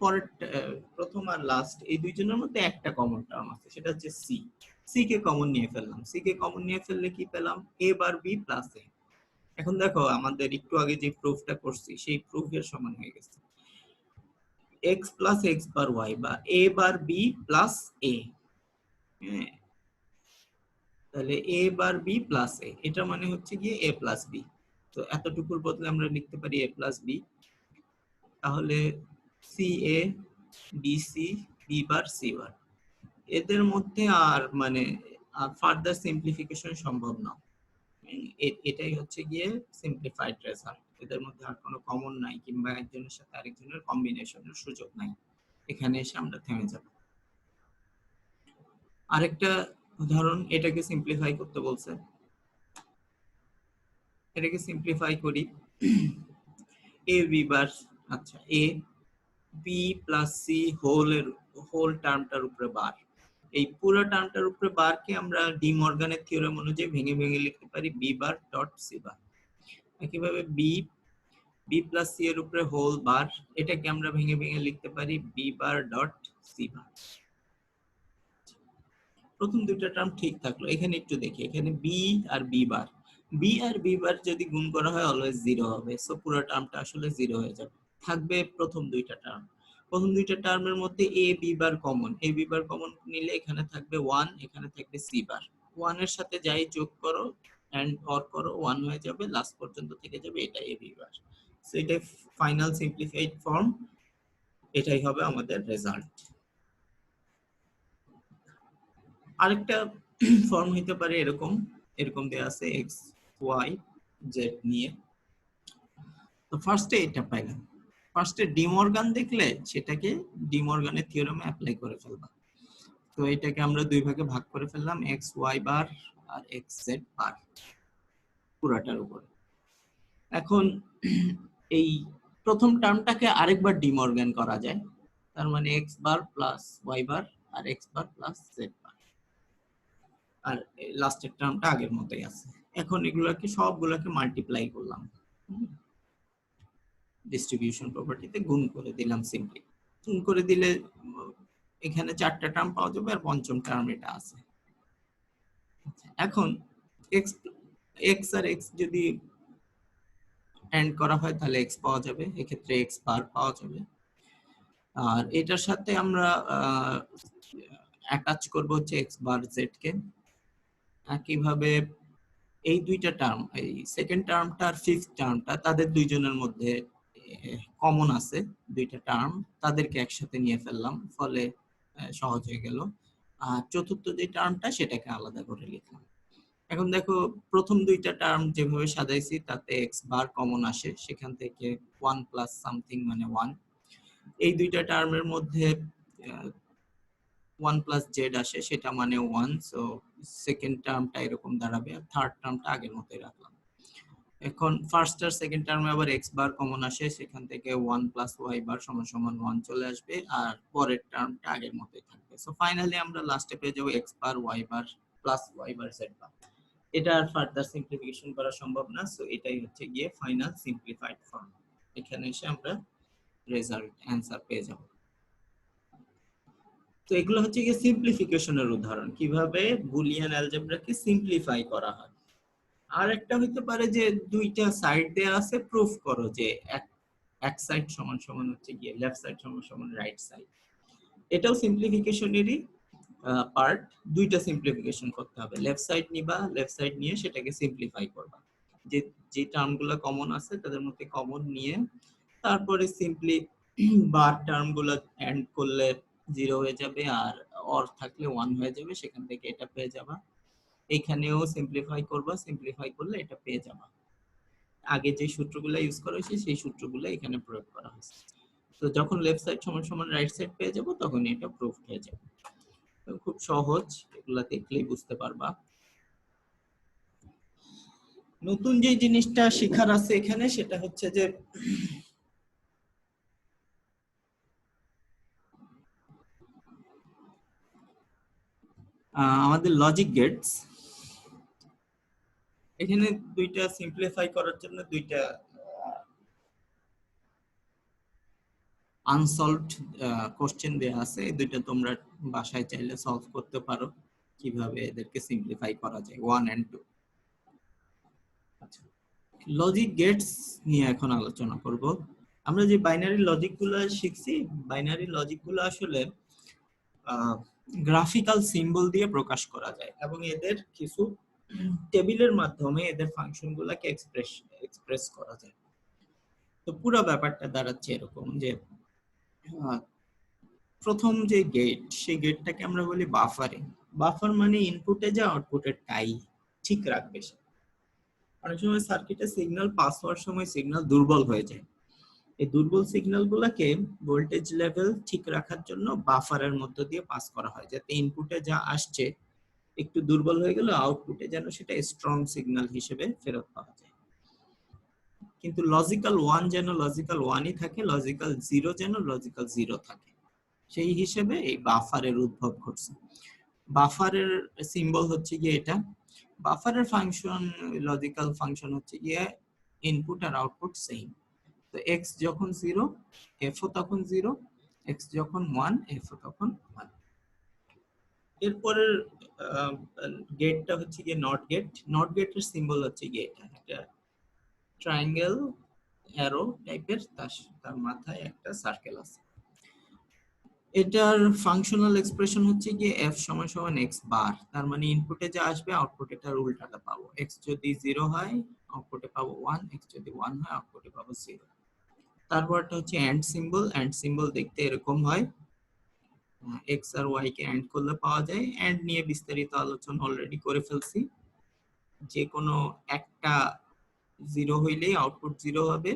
পরের প্রথম আর লাস্ট এই দুইজনের মধ্যে একটা কমন টার্ম আছে, সেটা হচ্ছে সি। সি কে কমন নিয়ে ফেললাম, সি কে কমন নিয়ে ফেললে কি পেলাম, এ বার বি প্লাস এ। এখন দেখো আমাদের একটু আগে যে প্রুফটা করছি সেই প্রুফের সমান হয়ে গেছে, x প্লাস এক্স বার ওয়াই বা এ বার বি প্লাস এ। হ্যাঁ, তাহলে a bar b plus a, এটা মানে হচ্ছে গিয়ে a প্লাস b। তো এতটুকুর বদলে আমরা লিখতে পারি a প্লাস b। তাহলে C A B C B bar C bar, এদের মধ্যে আর মানে ফার্দার সিম্পলিফিকেশন সম্ভব না। এটাই হচ্ছে গিয়ে সিম্পলিফাইড রেজাল্ট। এদের মধ্যে আর কোনো কমন নাই কিংবা একজনের সাথে আরেকজনের কম্বিনেশনের সুযোগ নাই, এখানে এসে আমরা থেমে যাব। আরেকটা উদাহরণ, এটাকে সিম্পলিফাই করতে বলছে, এটাকে সিম্পলিফাই করি। এ বি বার, আচ্ছা A B plus C whole টার্মটার উপরে বার, এই পুরো টার্মটার উপরে বারকে আমরা ডি মর্গানের থিওরেম অনুযায়ী ভেঙে ভেঙে লিখতে পারি B bar dot C bar. একইভাবে বি প্লাস সি এর উপরে হোল বার, এটাকে আমরা ভেঙে ভেঙে লিখতে পারি B bar dot C bar. প্রথম দুইটা টার্ম ঠিক থাকলো, এখানে একটু দেখি, এখানে বি আর বি বার, বি আর বি বার যদি গুণ করা হয় অলওয়েজ জিরো হবে, সো পুরো টার্মটা আসলে জিরো হয়ে যাবে। থাকবে প্রথম দুইটা টার্ম, প্রথম দুইটা টার্মের মধ্যে A B bar common, A B bar common নিলে এখানে থাকবে 1, এখানে থাকবে সি বার। 1 এর সাথে যাই যোগ করো এন্ড অর করো 1 হয়ে যাবে, লাস্ট পর্যন্ত থেকে যাবে এটা এ বি বার। সো এটা ফাইনাল সিম্পলিফাইড ফর্ম, এটাই হবে আমাদের রেজাল্ট। আরেকটা ফর্ম হইতে পারে এরকম, এরকম দেয়া আছে এক্স ওয়াই জেড নিয়ে। তো ফার্স্টে এটা পাইলাম, ফার্স্টে ডি মর্গান দেখলে সেটাকে ডি মর্গানের থিওরেমে অ্যাপ্লাই করে ফেলবা। তো এটাকে আমরা দুই ভাগে ভাগ করে ফেললাম, এক্স ওয়াই বার আর এক্স জেড বার পুরাটার উপরে। এখন এই প্রথম টার্মটাকে আরেকবার ডি মর্গান করা যায়, তার মানে এক্স বার প্লাস ওয়াই বার আর x bar plus Z bar, আর লাস্টের টার্মটা আগের মতোই আছে। এখন এগুলোকে সবগুলোকে মাল্টিপ্লাই করলাম, ডিস্ট্রিবিউশন প্রপার্টিতে গুণ করে দিলাম, সিম্পলি গুণ করে দিলে এখানে চারটা টার্ম পাওয়া যাবে আর পঞ্চম টার্ম এটা আছে। এখন এক্স এক্স আর এক্স যদি এন্ড করা হয় তাহলে এক্স পাওয়া যাবে, এক্ষেত্রে এক্স বার পাওয়া যাবে। আর এটার সাথে আমরা অ্যাটাচ করব হচ্ছে এক্স বার জেড কে। একইভাবে এই দুইটা টার্ম, এই সেকেন্ড টার্মটা আর ফিফথ টার্মটা, তাদের দুইজনের মধ্যে কমন আছে দুইটা টার্ম, তাদেরকে একসাথে নিয়ে ফেললাম, ফলে সহজ হয়ে গেল। আর চতুর্থ যে টার্মটা সেটাকে আলাদা করে লিখলাম। এখন দেখো প্রথম দুইটা টার্ম যেভাবে সাজাইছি তাতে এক্স বার কমন আসে, সেখান থেকে 1 প্লাস সামথিং মানে 1। এই দুইটা টার্মের মধ্যে 1 প্লাস জেড আসে, সেটা মানে 1, সো সেকেন্ড টার্মটা এরকম দাঁড়াবে, আর থার্ড টার্মটা আগের মতোই রাখলাম। এখন ফার্স্ট আর সেকেন্ড টার্মে আবার এক্স বার কমন আসে, সেখান থেকে 1 প্লাস ওয়াই বার সমান সমান 1 চলে আসবে, আর পরের টার্মটা আগের মতোই থাকবে। সো ফাইনালি আমরা লাস্টে পেয়ে যাবো x bar Y bar plus Y বার জেড বার। এটা আর ফার্দার সিম্পলিফিকেশন করা সম্ভব না, সো এটাই হচ্ছে গিয়ে ফাইনাল সিম্পলিফাইড ফর্ম। এখানে এসে আমরা রেজাল্ট অ্যানসার পেয়ে যাব। তো এগুলো হচ্ছে গিয়ে সিম্পলিফিকেশনের উদাহরণ, কিভাবে বুলিয়ান অ্যালজেব্রাকে সিম্পলিফাই করা হয়। আর একটা হইতে পারে যে দুইটা সাইড দেয়া আছে, প্রুফ করো যে এক সাইড সমান সমান হচ্ছে গিয়ে লেফট সাইড সমান সমান রাইট সাইড। এটাও সিম্পলিফিকেশনেরই পার্ট, দুইটা সিম্পলিফিকেশন করতে হবে, লেফট সাইড নিবা, লেফট সাইড নিয়ে সেটাকে সিম্পলিফাই করবা, যে যে টার্মগুলো কমন আছে তাদের মধ্যে কমন নিয়ে তারপরে সিম্পলি বার টার্মগুলো এন্ড করলে 0 হয়ে যাবে, আর অর থাকলে 1 হয়ে যাবে, সেখান থেকে এটা পেয়ে যাবা। এখানেও সিম্পলিফাই করবা, সিম্পলিফাই করলে এটা পেয়ে যাবা। আগে যে সূত্রগুলো ইউজ করা হয়েছে সেই সূত্রগুলো এখানে প্রয়োগ করা হয়েছে। তো যখন লেফট সাইড সমান সমান রাইট সাইড পেয়ে যাব তখন এটা প্রুফ হয়ে যাবে। খুব সহজ, এগুলা দেখলেই বুঝতে পারবা। নতুন যে জিনিসটা শেখার আছে এখানে সেটা হচ্ছে যে আমাদের লজিক গেটস, এখানে দুইটা সিম্পলিফাই করার জন্য দুইটা আনসলভড কোশ্চেন দেয়া আছে, এই দুইটা তোমরা বাসায় চাইলে সলভ করতে পারো, কিভাবে এদেরকে সিম্পলিফাই করা যায় 1 and 2। আচ্ছা, লজিক গেটস নিয়ে এখন আলোচনা করব। আমরা যে বাইনারি লজিকগুলো শিখছি, বাইনারি লজিকগুলো আসলে গ্রাফিক্যাল সিম্বল দিয়ে প্রকাশ করা যায় এবং এদের কিছু টেবিলের মাধ্যমে এদের ফাংশনগুলোকে এক্সপ্রেস করা যায়। তো পুরো ব্যাপারটা দাঁড়াচ্ছে এরকম যে প্রথম যে গেট, সেই গেটটাকে আমরা বলি বাফারিং। বাফার মানে ইনপুটে যা আউটপুটের তাই ঠিক রাখবে সে। অনেক সময় সার্কিটে সিগন্যাল পাস হওয়ার সময় সিগন্যাল দুর্বল হয়ে যায়, এই দুর্বল সিগন্যাল গুলাকে ভোল্টেজ লেভেল ঠিক রাখার জন্য বাফারের মধ্য দিয়ে পাস করা হয়, যাতে ইনপুটে যা আসছে একটু দুর্বল হয়ে গেল আউটপুটে যেন সেটা স্ট্রং সিগন্যাল হিসেবে ফেরত পাওয়া যায়। কিন্তু লজিক্যাল ওয়ান যেন লজিক্যাল ওয়ানই থাকে, লজিক্যাল জিরো যেন লজিক্যাল জিরো থাকে, সেই হিসেবে এই বাফারের উদ্ভব ঘটছে। বাফারের সিম্বল হচ্ছে গিয়ে এটা। বাফারের ফাংশন, লজিক্যাল ফাংশন হচ্ছে গিয়ে ইনপুট আর আউটপুট সেম। তো এক্স যখন 0 এফ ও তখন 0, এক্স যখন 1 এফ ও তখন 1। এরপরের গেটটা হচ্ছে গিয়ে নট গেট। নট গেটের সিম্বল হচ্ছে গিয়ে এটা, একটা ট্রায়াঙ্গেল অ্যারো টাইপের, তার মাথায় একটা সার্কেল আছে। এটার ফাংশনাল এক্সপ্রেশন হচ্ছে গিয়ে এফ সমান সমান এক্স বার, তার মানে ইনপুটে যা আসবে আউটপুটে তার উল্টাটা পাবো। এক্স যদি 0 হয় আউটপুটে পাবো 1, এক্স যদি 1 হয় আউটপুটে পাবো 0। তারপরটা হচ্ছে এন্ড সিম্বল। এন্ড সিম্বল দেখতে এরকম হয়, এক্স আর ওয়াই কে এন্ড করলে পাওয়া যায়। এন্ড নিয়ে বিস্তারিত আলোচনা অলরেডি করে ফেলছি। যে কোনো একটা 0 হইলেই আউটপুট 0 হবে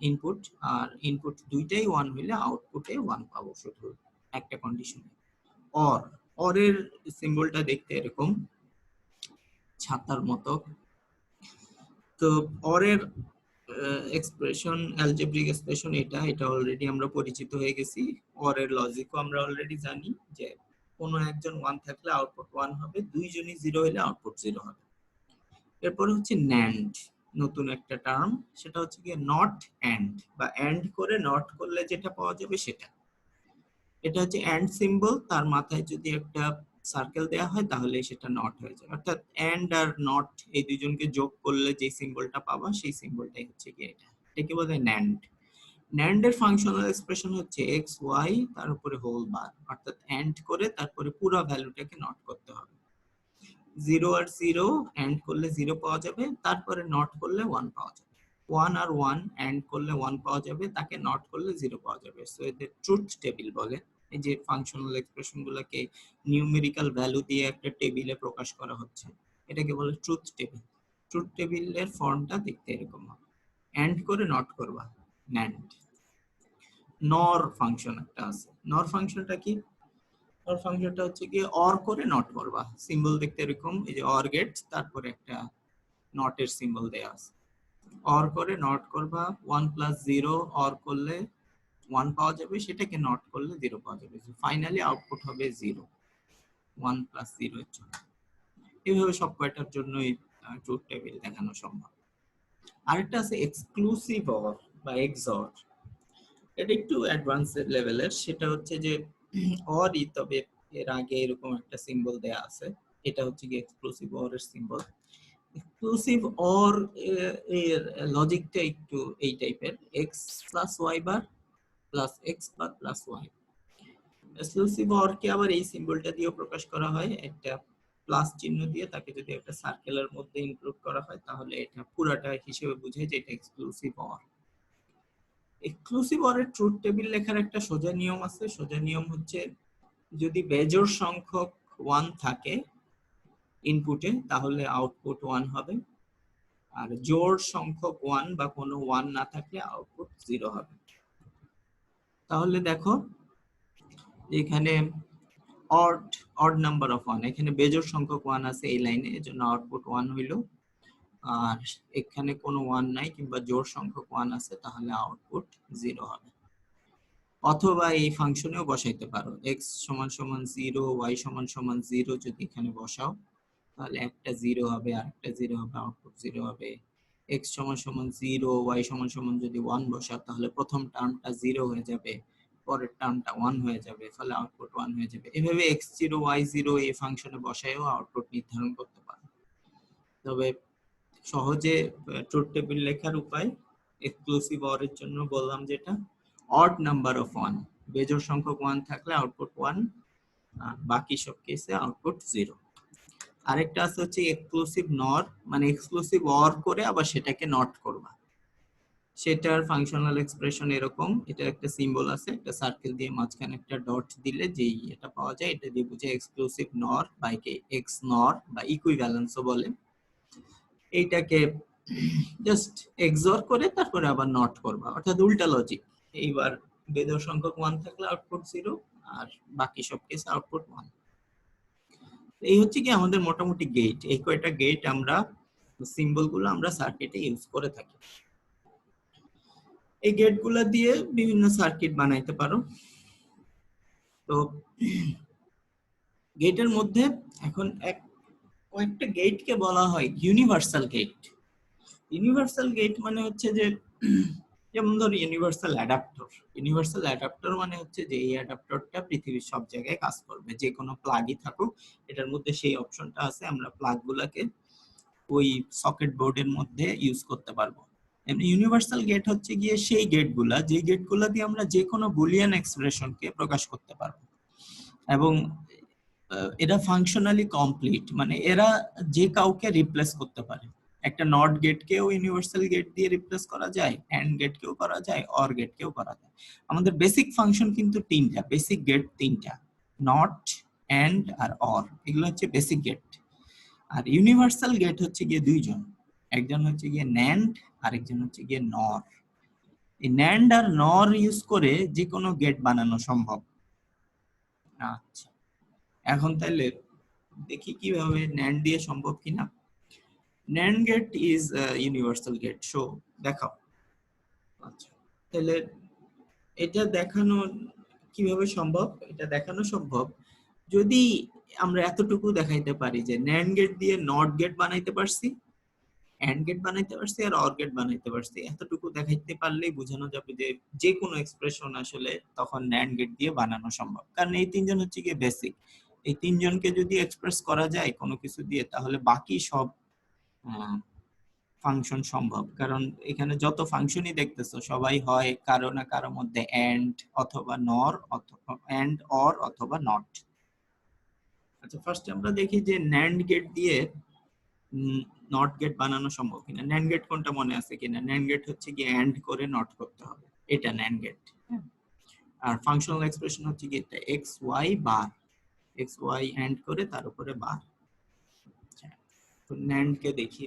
ইনপুট, আর ইনপুট দুইটাই 1 হইলে আউটপুটে 1 পাবো শুধু একটা কন্ডিশনে। অর, অরের সিম্বলটা দেখতে এরকম ছাতার মতো। তো অরের এক্সপ্রেশন, অ্যালজেব্রিক এক্সপ্রেশন এটা অলরেডি আমরা পরিচিত হয়ে গেছি। অরের লজিকও আমরা অলরেডি জানি যে কোনো একজন 1 থাকলে আউটপুট 1 হবে, দুইজনই 0 হলে আউটপুট 0 হবে। এরপর হচ্ছে ন্যান্ড, নতুন একটা টার্ম, সেটা হচ্ছে গিয়ে নট এন্ড, বা এন্ড করে নট করলে যেটা পাওয়া যাবে সেটা। এটা হচ্ছে এন্ড সিম্বল, তার মাথায় যদি একটা সার্কেল দেওয়া হয় তাহলে সেটা নট হয়ে যায়। অর্থাৎ এন্ড আর নট এই দুইজনকে যোগ করলে যে সিম্বলটা পাবা সেই সিম্বলটাই হচ্ছে কি এটা, এটাকে বলে ন্যান্ড। ন্যান্ড এর ফাংশনাল এক্সপ্রেশন হচ্ছে এক্স ওয়াই তার উপরে হোল বার, অর্থাৎ এন্ড করে তারপরে পুরো ভ্যালুটাকে নট করতে হবে। 0 আর 0 এন্ড করলে 0 পাওয়া যাবে, তারপরে নট করলে 1 পাওয়া যাবে। 1 আর 1 এন্ড করলে 1 পাওয়া যাবে, তাকে নট করলে 0 পাওয়া যাবে। সো এদের ট্রুথ টেবিল বলে। এই যে ফাংশনাল এক্সপ্রেশন গুলোকে নিউমেরিক্যাল ভ্যালু দিয়ে একটা টেবিলে প্রকাশ করা হচ্ছে, এটাকে বলে ট্রুথ টেবিল। ট্রুথ টেবিলের ফর্মটা দেখতে এরকম হবে, এন্ড করে নট করবা, ন্যান্ড। নর ফাংশন একটা আছে। নর ফাংশনটা কি? নর ফাংশনটা হচ্ছে কি অর করে নট করবা, সিম্বল দেখতে এরকম, এই যে অর গেট, তারপরে একটা নটের সিম্বল দেয়া আছে। অর করে নট করবা, 1 প্লাস 0 অর করলে 1 পাওয়া যাবে, সেটাকে নট করলে 0 পাওয়া যাবে। ফাইনালি আউটপুট হবে 0, 1 প্লাস 0 এর জন্য। এইভাবে সব কয়টার জন্যই ট্রুথ টেবিল দেখানো সম্ভব। আরেকটা আছে এক্সক্লুসিভ অর বা এক্সঅর। এটা একটু অ্যাডভান্স লেভেলের। সেটা হচ্ছে যে অরই, তবে এর আগে এরকম একটা সিম্বল দেয়া আছে, এটা হচ্ছে কি এক্সক্লুসিভ অর এর সিম্বল। এক্সক্লুসিভ অর এর লজিকটা একটু এই টাইপের, X plus Y bar plus X bar plus Y. Exclusive or কে আবার এই সিম্বলটা দিয়েও প্রকাশ করা হয়, একটা প্লাস চিহ্ন দিয়ে, তাকে যদি একটা সার্কেলের মধ্যে ইনক্লুড করা হয় তাহলে এটা পুরাটা হিসেবে বোঝায় যে এটা এক্সক্লুসিভ অর। এক্সক্লুসিভ অরের ট্রুথ টেবিল লেখার একটা সোজা নিয়ম আছে। সোজা নিয়ম হচ্ছে যদি বেজোড় সংখ্যক 1 থাকে ইনপুটে তাহলে আউটপুট 1 হবে, আর জোড় সংখ্যক 1 বা কোনো 1 না থাকলে আউটপুট 0 হবে। তাহলে দেখো এখানে অড নাম্বার অফ 1, এখানে বেজোড় সংখ্যক 1 আছে এই লাইনে, এজন্য আউটপুট 1 হইল। আর এখানে কোনো 1 নাই কিংবা জোড় সংখ্যক 1 আছে, তাহলে আউটপুট 0 হবে। অথবা এই ফাংশনেও বসাইতে পারো, x সমান সমান 0, y সমান সমান 0 যদি এখানে বসাও তাহলে একটা 0 হবে আর একটা 0 হবে, আউটপুট 0 হবে। x সমান সমান 0, y সমান সমান যদি 1 বসাও তাহলে প্রথম টার্মটা 0 হয়ে যাবে, পরের টার্মটা 1 হয়ে যাবে, ফলে আউটপুট 1 হয়ে যাবে। এভাবে x0 y0 এই ফাংশনে বসায়ও আউটপুট নির্ধারণ করতে পারো। তবে সহজে ট্রুথ টেবিল লেখার উপায় এক্সক্লুসিভ অর এর জন্য বললাম যেটা অড নাম্বার অফ 1, বেজোড় সংখ্যক 1 থাকলে আউটপুট 1, বাকি সব কেসে আউটপুট 0। আরেকটা আছে হচ্ছে এক্সক্লুসিভ নর, মানে এক্সক্লুসিভ অর করে আবার সেটাকে নট করবা। সেটার ফাংশনাল এক্সপ্রেশন এরকম, এটা একটা সিম্বল আছে, একটা সার্কেল দিয়ে মাঝখানে একটা ডট দিলে যেই এটা পাওয়া যায়, এটা দিয়ে বুঝে এক্সক্লুসিভ নর বা এক্স নর বা ইকুইভ্যালেন্সও বলে। এইটাকে জাস্ট এক্সঅর করে তারপরে আবার নট করবা, অর্থাৎ উল্টা লজিক। এইবার বেজোড় সংখ্যক 1 থাকলে আউটপুট 0, আর বাকি সব কেসে আউটপুট 1। এই হচ্ছে কি আমাদের মোটামুটি গেট। এই কয়টা গেট আমরা সিম্বল গুলো আমরা সার্কিটে ইউজ করে থাকি। এই গেট গুলা দিয়ে বিভিন্ন সার্কিট বানাইতে পারো। তো গেটের মধ্যে এখন কয়েকটা গেটকে বলা হয় ইউনিভার্সাল গেট। ইউনিভার্সাল গেট মানে হচ্ছে যে, যেমন ধর ইউনিভার্সাল অ্যাডাপ্টর। ইউনিভার্সাল অ্যাডাপ্টর মানে হচ্ছে যে এই অ্যাডাপ্টরটা পৃথিবীর সব জায়গায় কাজ করবে, যে কোনো প্লাগই থাকুক এটার মধ্যে সেই অপশনটা আছে, আমরা প্লাগ গুলাকে ওই সকেট বোর্ডের মধ্যে ইউজ করতে পারবো। এমনি ইউনিভার্সাল গেট হচ্ছে গিয়ে সেই গেটগুলা, যে গেটগুলা দিয়ে আমরা যে কোনো বুলিয়ান এক্সপ্রেশনকে প্রকাশ করতে পারবো, এবং এরা ফাংশনালি কমপ্লিট, মানে এরা যে কাউকে রিপ্লেস করতে পারে। একটা নট গেটকেও ইউনিভার্সাল গেট দিয়ে রিপ্লেস করা যায়, অ্যান্ড গেটকেও করা যায়, অর গেটকেও করা যায়। আমাদের বেসিক ফাংশন কিন্তু তিনটা, বেসিক গেট তিনটা, নট, অ্যান্ড আর অর, এগুলো হচ্ছে বেসিক গেট। আর ইউনিভার্সাল গেট হচ্ছে গিয়ে দুইজন, একজন হচ্ছে গিয়ে ন্যান্ড, আরেকজন হচ্ছে গিয়ে নর। এই ন্যান্ড আর নর ইউজ করে যে কোনো গেট বানানো সম্ভব। আচ্ছা, এখন তাহলে দেখি কিভাবে ন্যান্ড দিয়ে সম্ভব কিনা। NAND gate is universal gate, so দেখাও। আচ্ছা, তাহলে এটা দেখানো কিভাবে সম্ভব, এটা দেখানো সম্ভব যদি আমরা এতটুকু দেখাইতে পারি যে ন্যান্ড গেট দিয়ে নট গেট বানাইতে পারছি, অ্যান্ড গেট বানাইতে পারছি, আর অর গেট বানাইতে পারছি। এতটুকু দেখাইতে পারলেই বোঝানো যাবে যে যে কোনো এক্সপ্রেশন আসলে তখন ন্যান্ড গেট দিয়ে বানানো সম্ভব, কারণ এই তিনজন হচ্ছে গিয়ে বেসিক। এই তিনজনকে যদি এক্সপ্রেস করা যায় কোনো কিছু দিয়ে, তাহলে বাকি সব ফাংশন সম্ভব। কারণ এখানে যত ফাংশনই দেখতেছো সবাই হয় কারো না কারো মধ্যে এন্ড অথবা নর, অথবা এন্ড অর অথবা নট। আচ্ছা, ফার্স্ট আমরা দেখি যে ন্যান্ড গেট দিয়ে নট গেট বানানো সম্ভব কিনা। ন্যান্ড গেট কোনটা মনে আছে কিনা? ন্যান্ড গেট হচ্ছে কি এন্ড করে নট করতে হবে, এটা ন্যান্ড গেট। আর ফাংশনাল এক্সপ্রেশন হচ্ছে কি এটা X Y bar, X Y and করে তার উপরে বার। তো ন্যান্ড কে দেখি,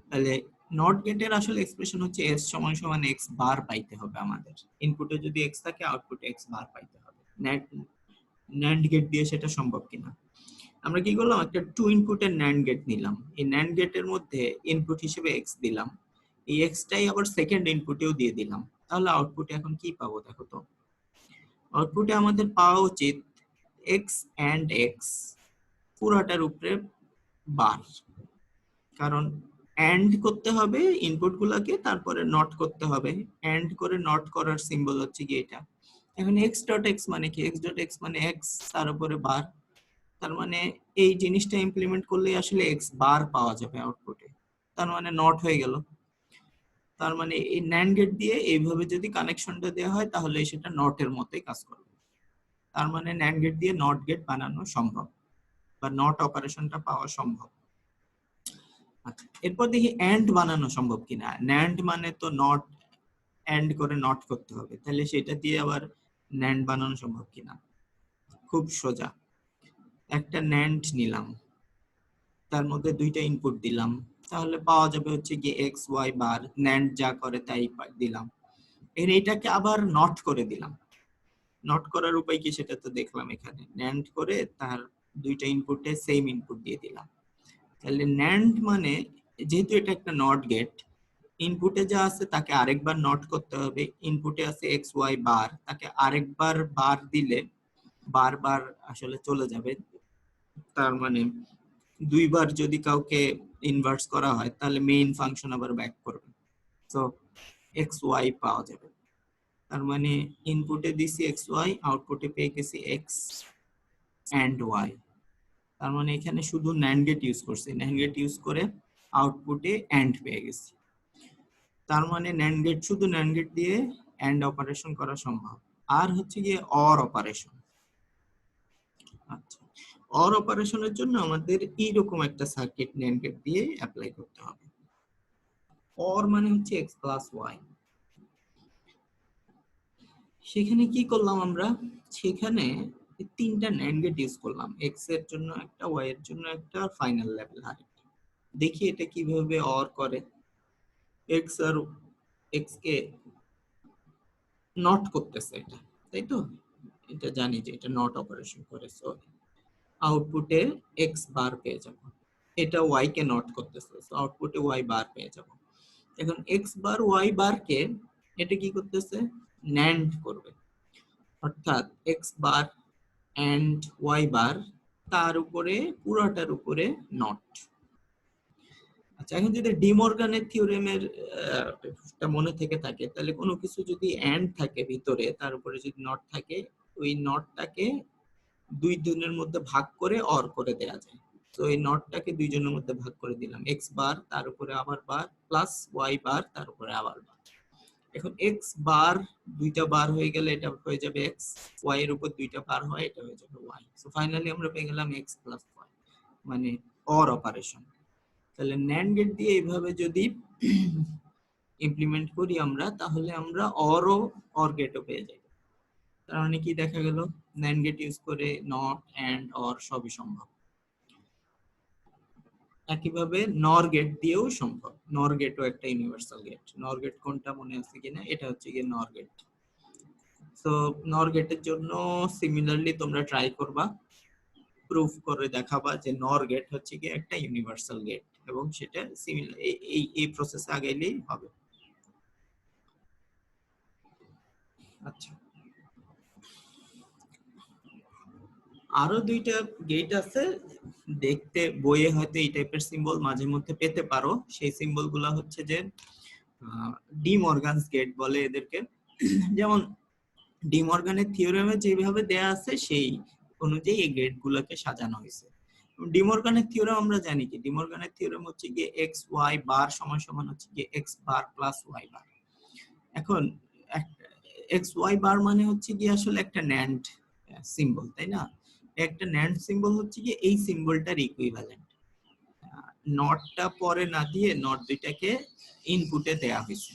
তাহলে নট গেটের আসলে এক্সপ্রেশন হচ্ছে s সমান সমান x বার পাইতে হবে আমাদের। ইনপুটে যদি x থাকে আউটপুটে x বার পাইতে হবে। ন্যান্ড গেট দিয়ে সেটা সম্ভব কিনা। আমরা কি করলাম, একটা টু ইনপুটের ন্যান্ড গেট নিলাম। এই ন্যান্ড গেটের মধ্যে ইনপুট হিসেবে x দিলাম, এই x টাই আবার সেকেন্ড ইনপুটেও দিয়ে দিলাম। তাহলে আউটপুটে এখন কি পাবো দেখো তো। আউটপুটে আমাদের পাওয়া উচিত x and x পুরাটার উপরে বার, কারণ এন্ড করতে হবে ইনপুট গুলাকে, তারপরে নট করতে হবে। এন্ড করে নট করার সিম্বল হচ্ছে কি এটা। এখন এক্স ডট এক্স মানে কি, এক্স ডট এক্স মানে এক্স তার উপরে বার। তার মানে এই জিনিসটা ইমপ্লিমেন্ট করলে আসলে এক্স বার পাওয়া যাবে আউটপুটে, তার মানে নট হয়ে গেল। তার মানে এই ন্যান্ড গেট দিয়ে এইভাবে যদি কানেকশনটা দেওয়া হয় তাহলে সেটা নটের মতোই কাজ করবে। তার মানে ন্যান্ড গেট দিয়ে নট গেট বানানো সম্ভব, বা নট অপারেশনটা পাওয়া সম্ভব। এরপর দেখি এন্ড বানানো সম্ভব কিনা। ন্যান্ড মানে তো নট, এন্ড করে নট করতে হবে, তাহলে সেটা দিয়ে আবার ন্যান্ড বানানো সম্ভব কিনা। খুব সোজা, একটা ন্যান্ড নিলাম, তার মধ্যে দুইটা ইনপুট দিলাম, তাহলে পাওয়া যাবে হচ্ছে কি এক্স ওয়াই বার। ন্যান্ড যা করে তাই দিলাম, এর এইটাকে আবার নট করে দিলাম। নট করার উপায় কি সেটা তো দেখলাম এখানে, ন্যান্ড করে তার দুইটা ইনপুটে সেম ইনপুট দিয়ে দিলাম। তাহলে ন্যান্ড মানে যেহেতু এটা একটা নট গেট, ইনপুটে যা আছে তাকে আরেকবার নট করতে হবে। ইনপুটে আছে এক্স ওয়াই বার, তাকে আরেকবার বার দিলে বারবার আসলে চলে যাবে। তার মানে দুইবার যদি কাউকে ইনভার্স করা হয় তাহলে মেইন ফাংশন আবার ব্যাক করবে, সো এক্স ওয়াই পাওয়া যাবে। তার মানে ইনপুটে দিছি এক্স ওয়াই, আউটপুটে পেয়ে গেছি এক্স এন্ড ওয়াই। তার মানে এখানে শুধু ন্যান্ড গেট ইউজ করছি, ন্যান্ড গেট ইউজ করে আউটপুটে এন্ড পেয়ে গেছি। তার মানে ন্যান্ড গেট, শুধু ন্যান্ড গেট দিয়ে এন্ড অপারেশন করা সম্ভব। আর হচ্ছে গিয়ে অর অপারেশন। আচ্ছা, অর অপারেশনের জন্য আমাদের এইরকম একটা সার্কিট NAND গেট দিয়ে অ্যাপ্লাই করতে হবে। অর মানে হচ্ছে x প্লাস ওয়াই। সেখানে কি করলাম আমরা, সেখানে তিনটা NAND গেট ইউজ করলাম, x এর জন্য একটা, y এর জন্য একটা, ফাইনাল লেভেল আরেকটা। দেখি এটা কিভাবে অর করে। x আর x কে নট করতেছে এটা, তাই তো? এটা জানি যে এটা নট অপারেশন করে, সো আউটপুটে x বার পেয়ে যাব। এটা y কে নট করতেছে, সো আউটপুটে y বার পেয়ে যাব। এখন x বার y বার কে এটা কি করতেছে, NAND করবে, অর্থাৎ x বার এন্ড y বার তার উপরে পুরোটার উপরে নট। আচ্ছা, এখন যদি ডি মর্গানের থিওরেমের মনে থেকে থাকে, তাহলে কোনো কিছু যদি এন্ড থাকে ভিতরে, তার উপরে যদি নট থাকে, ওই নটটাকে দুই জনের মধ্যে ভাগ করে অর করে দেয়া যায়। তো এই নটটাকে দুই জনের মধ্যে ভাগ করে দিলাম, এক্স বার তার উপরে আবার বার প্লাস ওয়াই বার তার উপরে আবার বার। এখন এক্স বার দুইটা বার হয়ে গেলে এটা হয়ে যাবে এক্স, ওয়াই এর উপর দুইটা বার হয় এটা হয়ে যাবে ওয়াই। সো ফাইনালি আমরা পেয়ে গেলাম এক্স প্লাস ওয়াই, মানে অর অপারেশন। তাহলে NAND গেট দিয়ে এইভাবে যদি ইমপ্লিমেন্ট করি আমরা, তাহলে আমরা অর গেটও পেয়ে যাই। তার মানে কি দেখা গেল, NAND গেট ইউজ করে নট এন্ড অর সবই সম্ভব। একইভাবে নর গেট দিয়েও সম্ভব, নর গেটও একটা ইউনিভার্সাল গেট। নর গেট কোনটা মনে আছে কিনা, এটা হচ্ছে গিয়ে নর গেট। সো নর গেটের জন্য সিমিলারলি তোমরা ট্রাই করবা, প্রুফ করে দেখাবা যে নর গেট হচ্ছে গিয়ে একটা ইউনিভার্সাল গেট, এবং সেটা সিমিলার এই প্রসেসে আগাইলেই হবে। আচ্ছা, আরো দুইটা গেট আছে, দেখতে বইয়ে হয়তো এই টাইপের সিম্বল মাঝে মধ্যে পেতে পারো। সেই সিম্বল গুলা হচ্ছে যে ডি মর্গানস গেট বলে এদেরকে। যেমন ডি মর্গানের থিওরেমে যেভাবে দেয়া আছে সেই অনুযায়ী এই গেট গুলোকে সাজানো হয়েছে। ডি মর্গানের থিওরেম আমরা জানি কি, ডি মর্গানের থিওরেম হচ্ছে গিয়ে এক্স ওয়াই বার সমান সমান হচ্ছে গিয়ে এক্স বার প্লাস ওয়াই বার। এখন এক্স ওয়াই বার মানে হচ্ছে গিয়ে আসলে একটা NAND সিম্বল, তাই না? একটা NAND সিম্বল হচ্ছে গিয়ে এই সিম্বলটার ইকুইভ্যালেন্ট। নটটা পরে না দিয়ে নট দুইটাকে ইনপুটে দেয়া হয়েছে,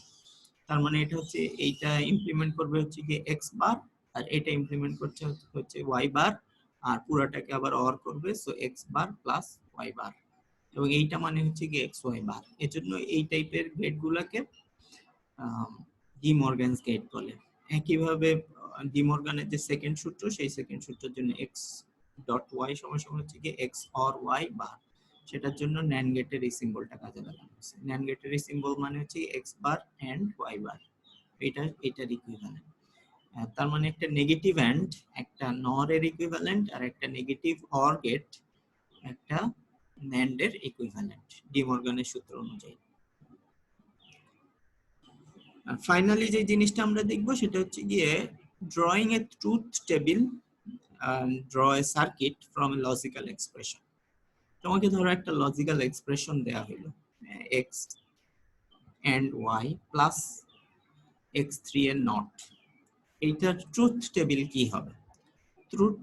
তার মানে এটা হচ্ছে এইটা ইমপ্লিমেন্ট করবে হচ্ছে গিয়ে এক্স বার, আর এটা ইমপ্লিমেন্ট করছে হচ্ছে ওয়াই বার, আর পুরাটাকে আবার অর করবে, so x bar plus Y বার, এবং এইটা মানে হচ্ছে গিয়ে এক্স ওয়াই বার। এজন্য এই টাইপের গেট গুলাকে ডি মর্গানস গেট বলে। একইভাবে ডি মর্গানের যে সেকেন্ড সূত্র, সেই সেকেন্ড সূত্রের জন্য এক্স ডট ওয়াই সমান সমান হচ্ছে গিয়ে এক্স অর ওয়াই বার, সেটার জন্য NAND গেটের এই সিম্বলটা কাজে লাগানো হয়েছে। NAND গেটের এই সিম্বল মানে হচ্ছে x bar and y bar, এটার ইকুইভ্যালেন্ট। তার মানে একটা নেগেটিভ এন্ড একটা নর এর ইকুইভ্যালেন্ট, আর একটা নেগেটিভ অর গেট একটা NAND এর ইকুইভ্যালেন্ট ডি মর্গানের সূত্র অনুযায়ী। ফাইনালি যে জিনিসটা আমরা দেখবো সেটা হচ্ছে গিয়ে drawing a truth table and draw a circuit from a logical expression. তোমাকে ধরো একটা লজিক্যাল এক্সপ্রেশন দেয়া হলো x and y plus x3 এর নট, এইটার ট্রুথ টেবিল কি হবে?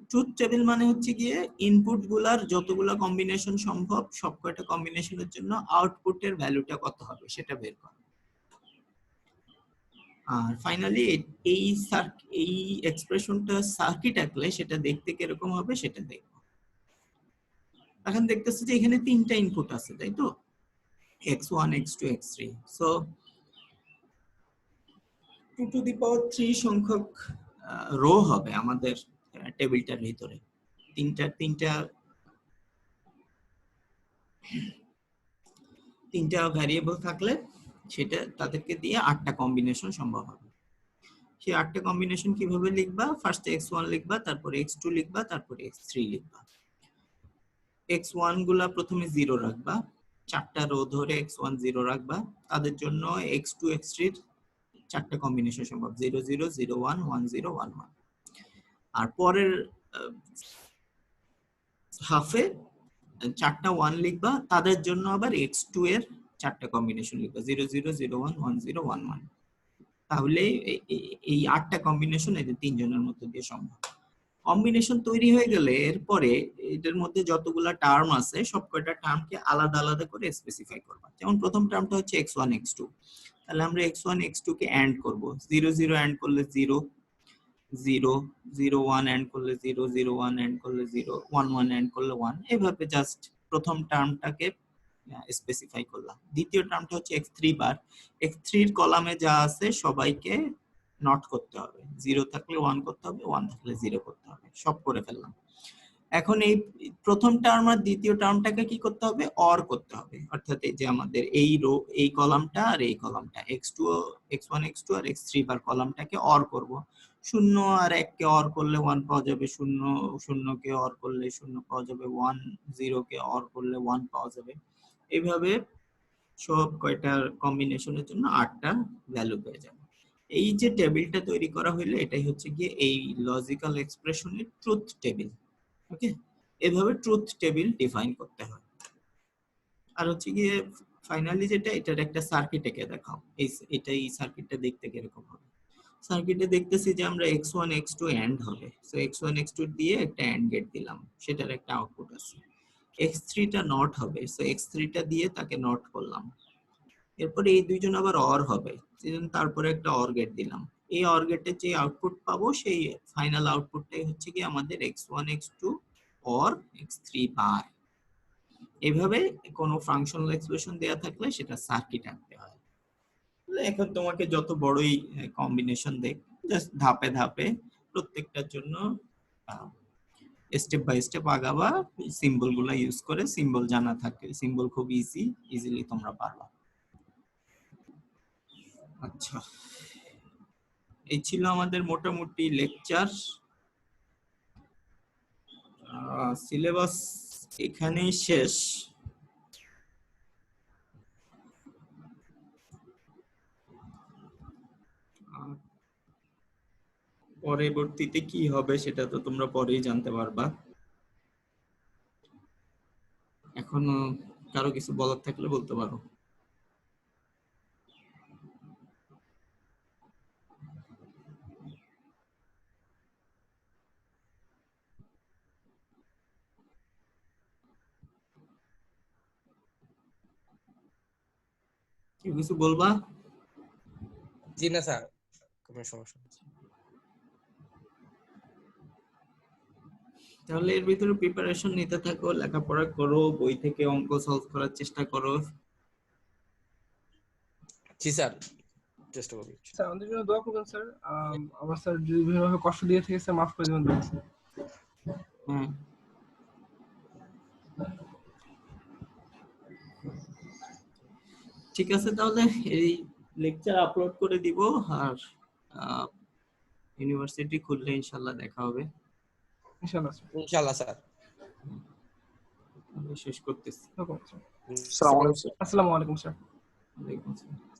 ট্রুথ টেবিল মানে হচ্ছে গিয়ে ইনপুট গুলার যতগুলা কম্বিনেশন সম্ভব সবকটা কম্বিনেশনের জন্য আউটপুটের ভ্যালুটা কত হবে সেটা বের করা। আর ফাইনালি এই এক্সপ্রেশনটা সার্কিট আঁকলে সেটা দেখতে কিরকম হবে সেটা দেখব। এখন দেখতেছি যে এখানে তিনটা ইনপুট আছে, তাই তো? x1 x2 x3, so 2 to the পাওয়ার 3 সংখ্যক রো হবে আমাদের টেবিলটার ভিতরে। তিনটা ভ্যারিয়েবল থাকলে সেটা তাদেরকে দিয়ে 8টা কম্বিনেশন সম্ভব হবে। সেই 8টা কম্বিনেশন কিভাবে লিখবা? ফার্স্টে x1 লিখবা, তারপরে x2 লিখবা, তারপরে x3 লিখবা। x1 গুলা প্রথমে 0 রাখবা, 4টা রো ধরে x1 0 রাখবা, তাদের জন্য x2 x3 এর 4টা কম্বিনেশন সম্ভব, 0 0 0 1 1 0 1 1। আর পরের হাফে 4টা 1 লিখবা, তাদের জন্য আবার x2 এর 4টা কম্বিনেশন লিখবা, 0 0 0 1 1 0 1 1। তাহলে এই 8টা কম্বিনেশন এদের তিনজনের মধ্যে দিয়ে সম্ভব। কম্বিনেশন তৈরি হয়ে গেলে এরপরে এটার মধ্যে যতগুলা টার্ম আছে সব কয়টা টার্মকে আলাদা আলাদা করে স্পেসিফাই করবা। যেমন প্রথম টার্মটা হচ্ছে x1 x2, তাহলে আমরা x1 x2 কে এন্ড করব, 0 0 এন্ড করলে 0 0 0 1 এন্ড করলে 0 0 1 এন্ড করলে 0 1 1 এন্ড করলে 1, এইভাবে জাস্ট প্রথম টার্মটাকে স্পেসিফাই করলাম। দ্বিতীয় টার্মটা হচ্ছে x3 বার, x3 এর কলামে যা আছে সবাইকে নট করতে হবে, 0 থাকলে 1 করতে হবে, 1 থাকলে 0 করতে হবে, সব করে ফেললাম। এখন এই প্রথম টার্ম আর দ্বিতীয় টার্মটাকে কি করতে হবে, অর করতে হবে, অর্থাৎ এই যে আমাদের এই রো এই কলামটা আর এই কলামটা x2 x1 x2 R x3 bar কলামটাকে or করব। 0 আর 1 কে অর করলে 1 পাওয়া যাবে, 0 0 কে অর করলে 0 পাওয়া যাবে, 1 0 কে অর করলে 1 পাওয়া যাবে। এইভাবে সব কয়টার কম্বিনেশনের জন্য 8টা ভ্যালু পেয়ে যাবে। এই যে টেবিলটা তৈরি করা হইলো এটাই হচ্ছে গিয়ে এই লজিক্যাল এক্সপ্রেশনের ট্রুথ টেবিল। ওকে, এভাবে ট্রুথ টেবিল ডিফাইন করতে হয়। আর হচ্ছে গিয়ে ফাইনালি যেটা, এটার একটা সার্কিট এঁকে দেখাও। এই সার্কিটটা দেখতে কিরকম হবে। সার্কিটে দেখতেছি যে আমরা x1 x2 এন্ড হবে, সো x1 x2 দিয়ে একটা এন্ড গেট দিলাম, সেটার একটা আউটপুট আছে। x3 টা নট হবে, সো x3 টা দিয়ে তাকে নট করলাম। এরপরে এই দুইজন আবার অর হবে, সেজন্য তারপরে একটা অর গেট দিলাম। এই অর গেটের যে আউটপুট পাবো সেই ফাইনাল আউটপুটটাই হচ্ছে কি আমাদের x1 x2 অর x3 বার। এইভাবে কোনো ফাংশনাল এক্সপ্রেশন দেয়া থাকলে সেটা সার্কিট আঁকতে হয়। এখন তোমাকে যত বড়ই কম্বিনেশন দেখ, জাস্ট ধাপে ধাপে প্রত্যেকটার জন্য স্টেপ বাই স্টেপ আগাবা, সিম্বল গুলা ইউজ করে। সিম্বল জানা থাকে, সিম্বল খুব ইজিলি তোমরা পারবা। আচ্ছা, এই ছিল আমাদের মোটামুটি লেকচার। সিলেবাস এখানেই শেষ। পরবর্তীতে কি হবে সেটা তো তোমরা পরেই জানতে পারবা। এখনো কারো কিছু বলার থাকলে বলতে পারো। কেউ কিছু বলবা? জি না স্যার, কোনো সমস্যা নেই। তাহলে এর ভিতরে প্রিপারেশন নিতে থাকো, লেখাপড়া করো, বই থেকে অঙ্ক সলভ করার চেষ্টা করো। জি স্যার, চেষ্টা করবো। স্যার আমাদের জন্য দোয়া করবেন স্যার। আমার স্যার যদি বিভিন্নভাবে কষ্ট দিয়ে থেকে স্যার মাফ করে দেবেন। হ্যাঁ, ঠিক আছে, তাহলে এই লেকচার আপলোড করে দিব, আর ইউনিভার্সিটি খুললে ইনশাআল্লাহ দেখা হবে। ইনশাআল্লাহ স্যার। ইনশাআল্লাহ স্যার। আমি শেষ করতেছি। Okay sir. আসসালামু আলাইকুম স্যার। আসসালামু আলাইকুম স্যার। ওয়ালাইকুম আসসালাম।